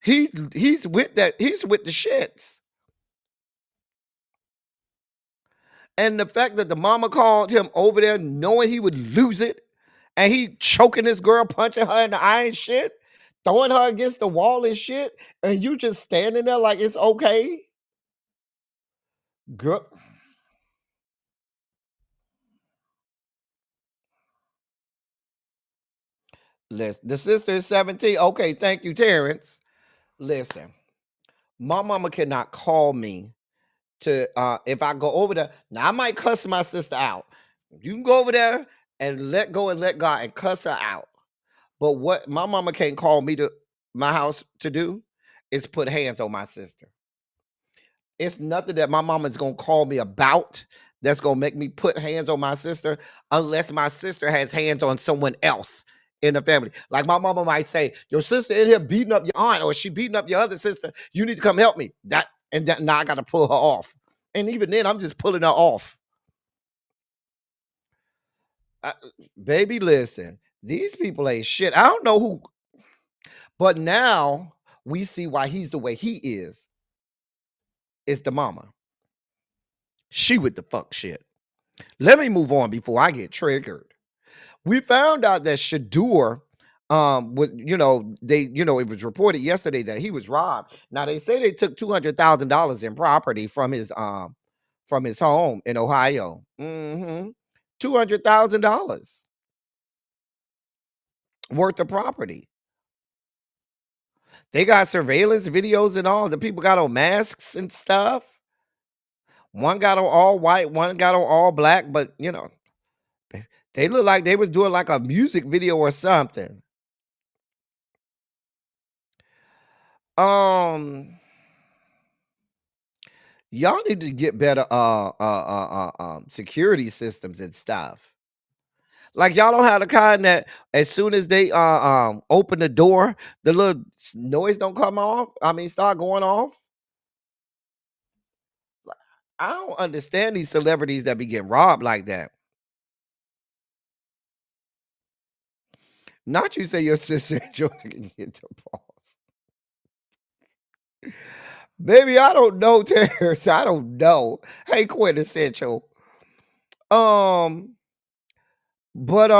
He's with the shits. And the fact that the mama called him over there knowing he would lose it, and he choking this girl, punching her in the eye and shit, throwing her against the wall and shit, and you just standing there like it's okay. Girl. Listen, the sister is 17. Okay, thank you, Terrence. Listen, my mama cannot call me to if I go over there. Now I might cuss my sister out. You can go over there and let go and let God and cuss her out. But what my mama can't call me to my house to do is put hands on my sister. It's nothing that my mama's gonna call me about that's gonna make me put hands on my sister unless my sister has hands on someone else in the family. Like my mama might say, your sister in here beating up your aunt, or she beating up your other sister. You need to come help me. That now I gotta pull her off. And even then, I'm just pulling her off. Baby, listen, these people ain't shit. I don't know who, but now we see why he's the way he is. It's the mama. She with the fuck shit. Let me move on before I get triggered. We found out that Shadeur, was, it was reported yesterday that he was robbed. Now they say they took $200,000 in property from his home in Ohio. $200,000 worth of property. They got surveillance videos and all. The people got on masks and stuff. One got on all white, one got on all black, but they look like they was doing like a music video or something. Y'all need to get better security systems and stuff. Like y'all don't have the kind that as soon as they open the door, the little noise don't come off. I mean, start going off. I don't understand these celebrities that be getting robbed like that. Not you say your sister Jordan can get the balls. Baby, I don't know, Terrence. I don't know. Hey, Quintessential. But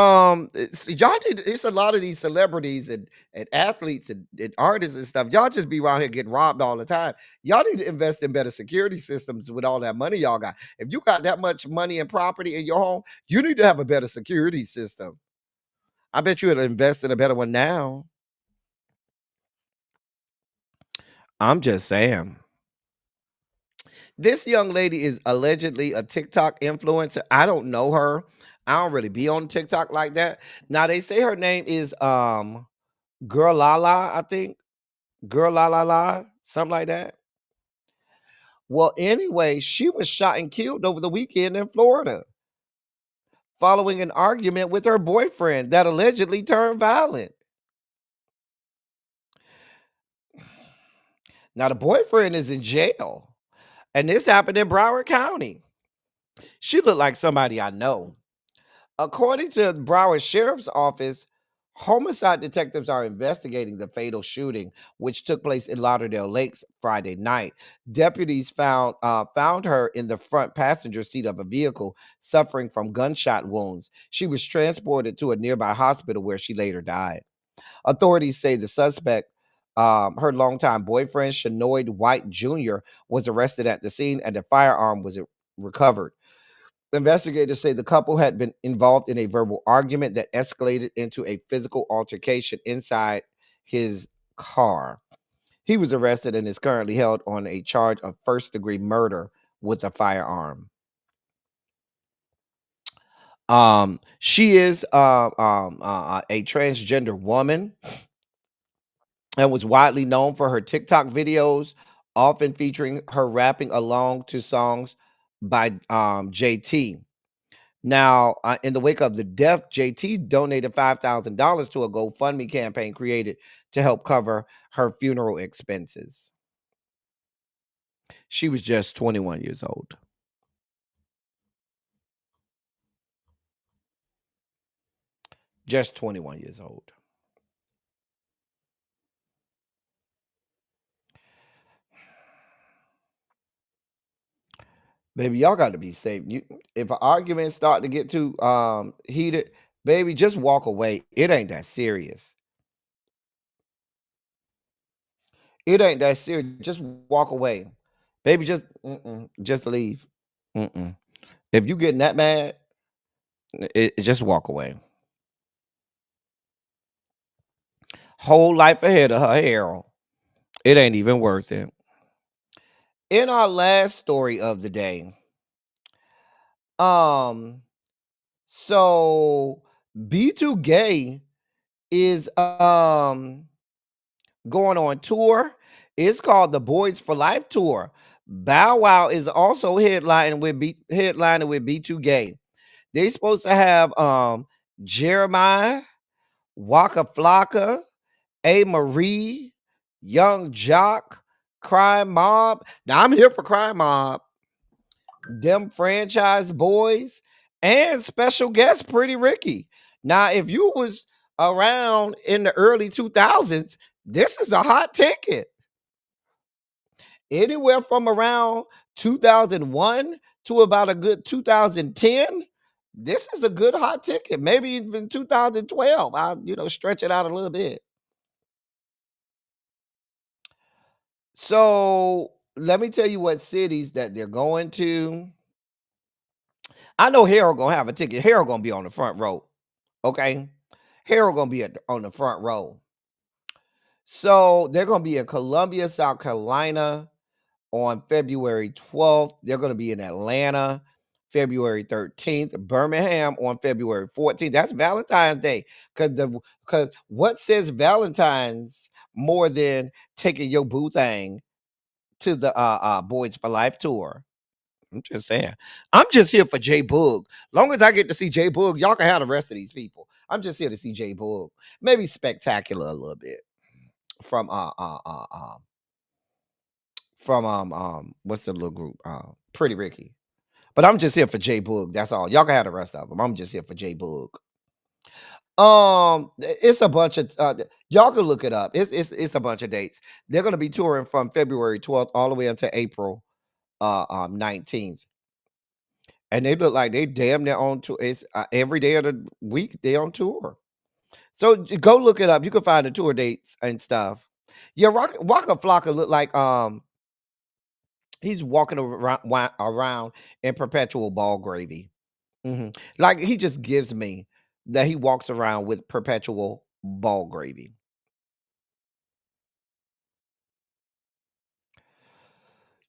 it's a lot of these celebrities and athletes and artists and stuff. Y'all just be around here getting robbed all the time. Y'all need to invest in better security systems with all that money y'all got. If you got that much money and property in your home, you need to have a better security system. I bet you would invest in a better one now. I'm just saying. This young lady is allegedly a TikTok influencer. I don't know her. I don't really be on TikTok like that. Now they say her name is Girl Lala, I think. Girl La La La, something like that. Well, anyway, she was shot and killed over the weekend in Florida following an argument with her boyfriend that allegedly turned violent. Now the boyfriend is in jail, and this happened in Broward County. She looked like somebody I know. According to Broward Sheriff's Office, homicide detectives are investigating the fatal shooting, which took place in Lauderdale Lakes Friday night. Deputies found her in the front passenger seat of a vehicle, suffering from gunshot wounds. She was transported to a nearby hospital where she later died. Authorities say the suspect, her longtime boyfriend, Shanoid White Jr., was arrested at the scene and a firearm was recovered. Investigators say the couple had been involved in a verbal argument that escalated into a physical altercation inside his car. He was arrested and is currently held on a charge of first-degree murder with a firearm. She is a transgender woman and was widely known for her TikTok videos, often featuring her rapping along to songs by JT. Now, in the wake of the death, JT donated $5,000 to a GoFundMe campaign created to help cover her funeral expenses. She was just 21 years old. Just 21 years old. Baby, y'all got to be safe. If an argument start to get too heated, baby, just walk away. It ain't that serious. It ain't that serious. Just walk away. Baby, just leave. If you getting that mad, just walk away. Whole life ahead of her, Harold. It ain't even worth it. In our last story of the day, so B2Gay is going on tour. It's called the Boys for Life tour. Bow Wow is also headlining with B2Gay. They supposed to have Jeremiah, Waka Flocka, A. Marie, Young Jock, Crime Mob. Now I'm here for Crime Mob. Them Franchise Boys, and special guest Pretty Ricky. Now, if you was around in the early 2000s, this is a hot ticket. Anywhere from around 2001 to about a good 2010, this is a good hot ticket. Maybe even 2012. I'll stretch it out a little bit. So let me tell you what cities that they're going to. I know Harold gonna have a ticket. Harold gonna be on the front row. Okay. Harold gonna be on the front row. So they're gonna be in Columbia, South Carolina on February 12th. They're gonna be in Atlanta February 13th, Birmingham on February 14th. That's Valentine's Day. Because what says Valentine's more than taking your boo thing to the Boys for Life tour? I'm just saying. I'm just here for J Boog. Long as I get to see J Boog, y'all can have the rest of these people. I'm just here to see J Boog. Maybe Spectacular a little bit from what's the little group? Pretty Ricky. But I'm just here for J Boog. That's all. Y'all can have the rest of them. I'm just here for J Boog. It's a bunch of y'all can look it up. It's a bunch of dates. They're gonna be touring from February 12th all the way until April 19th. And they look like they damn near on tour. It's every day of the week they on tour. So go look it up. You can find the tour dates and stuff. Yeah, Waka Flocka look like he's walking around in perpetual ball gravy. Like he just gives me that he walks around with perpetual ball gravy.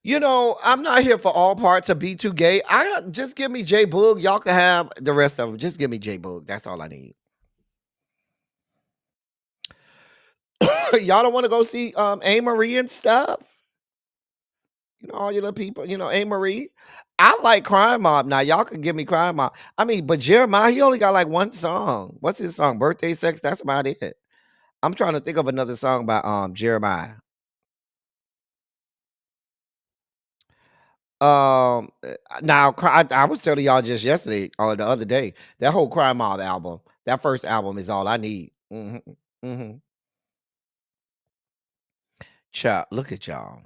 I'm not here for all parts of B2Gay. Just give me J Boog. Y'all can have the rest of them. Just give me J Boog. That's all I need. Y'all don't want to go see A. Marie and stuff? All you little people, A. Marie. I like Crime Mob. Now, y'all can give me Crime Mob. But Jeremiah, he only got like one song. What's his song? Birthday Sex? That's about it. I'm trying to think of another song by Jeremiah. Now I was telling y'all just yesterday or the other day, that whole Crime Mob album, that first album is all I need. Child, look at y'all.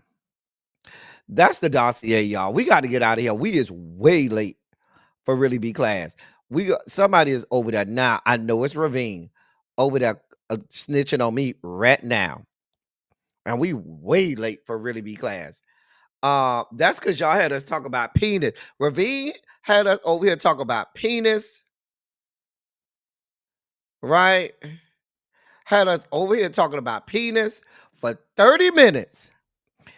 That's the dossier, y'all. We got to get out of here. We is way late for Really Be Class. Somebody is over there now. I know it's Ravine over there snitching on me right now, and we way late for Really Be Class. That's because y'all had us talk about penis. Ravine had us over here talk about penis, right? Had us over here talking about penis for 30 minutes.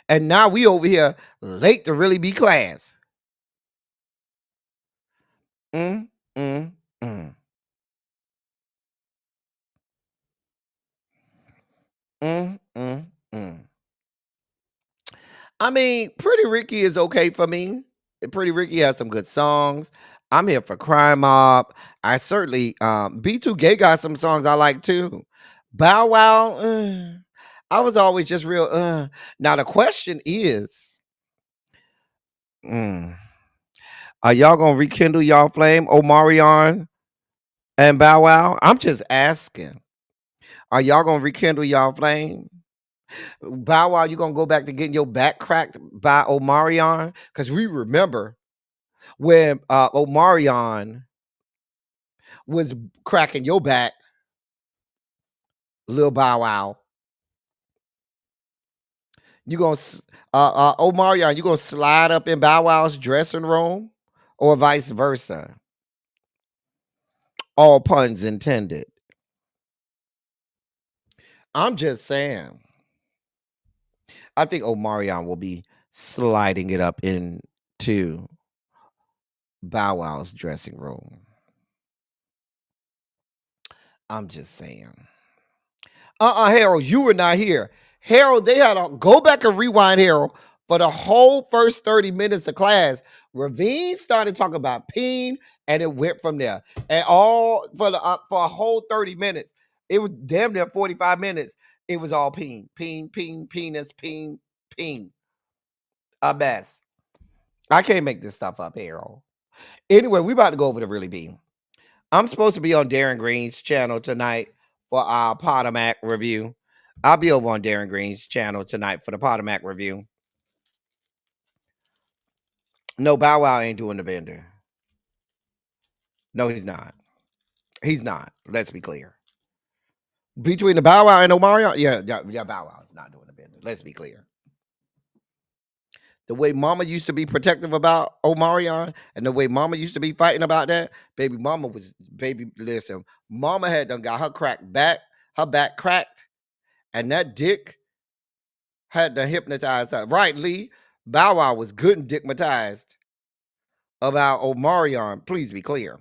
And now we over here late to Really Be Class. Mm, mm, mm. Mm, mm, mm. Pretty Ricky is okay for me. Pretty Ricky has some good songs. I'm here for Crime Mob. I certainly B2 Gay got some songs I like too. Bow Wow. I was always just real. Now the question is, are y'all gonna rekindle y'all flame, Omarion and Bow Wow? I'm just asking. Are y'all gonna rekindle y'all flame? Bow Wow, you gonna go back to getting your back cracked by Omarion? Because we remember when Omarion was cracking your back, Lil Bow Wow. You gonna Omarion, you gonna slide up in Bow Wow's dressing room, or vice versa? All puns intended. I'm just saying. I think Omarion will be sliding it up into Bow Wow's dressing room. I'm just saying. Harold, you were not here. Harold, they had to go back and rewind, Harold, for the whole first 30 minutes of class. Ravine started talking about peen, and it went from there. And all for a whole 30 minutes. It was damn near 45 minutes. It was all peen, penis, peen. A mess. I can't make this stuff up, Harold. Anyway, we about to go over to Really Be. I'm supposed to be on Darren Green's channel tonight for our Potomac review. I'll be over on Darren Green's channel tonight for the Potomac review. No, Bow Wow ain't doing the vendor. No, he's not. He's not. Let's be clear. Between the Bow Wow and Omarion, yeah, Bow Wow is not doing the vendor. Let's be clear. The way Mama used to be protective about Omarion, and the way Mama used to be fighting about that, listen, Mama had done got her back cracked, and that dick had to hypnotize her. Right, Lee? Bow Wow was good and dickmatized about Omarion. Please be clear.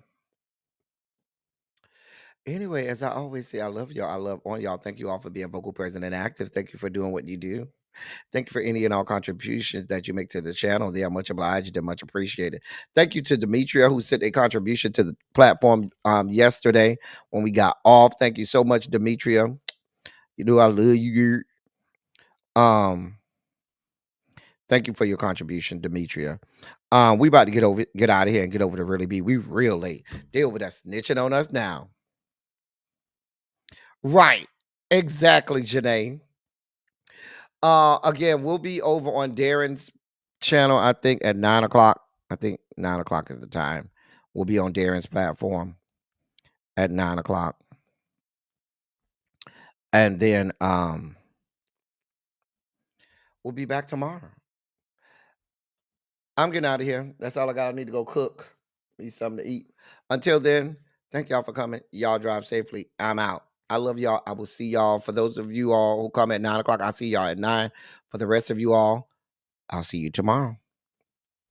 Anyway, as I always say, I love y'all. I love all y'all. Thank you all for being vocal, present, and active. Thank you for doing what you do. Thank you for any and all contributions that you make to the channel. They are much obliged and much appreciated. Thank you to Demetria, who sent a contribution to the platform yesterday when we got off. Thank you so much, Demetria. You know I love you. Thank you for your contribution, Demetria. We about to get out of here and get over to Really Be. We real late. They over there snitching on us now. Right. Exactly, Janae. Again, we'll be over on Darren's channel, I think, at 9 o'clock. I think 9 o'clock is the time. We'll be on Darren's platform at 9 o'clock. And then we'll be back tomorrow. I'm getting out of here. That's all I got. I need to go cook. Need something to eat. Until then, thank y'all for coming. Y'all drive safely. I'm out. I love y'all. I will see y'all. For those of you all who come at 9 o'clock, I'll see y'all at 9. For the rest of you all, I'll see you tomorrow.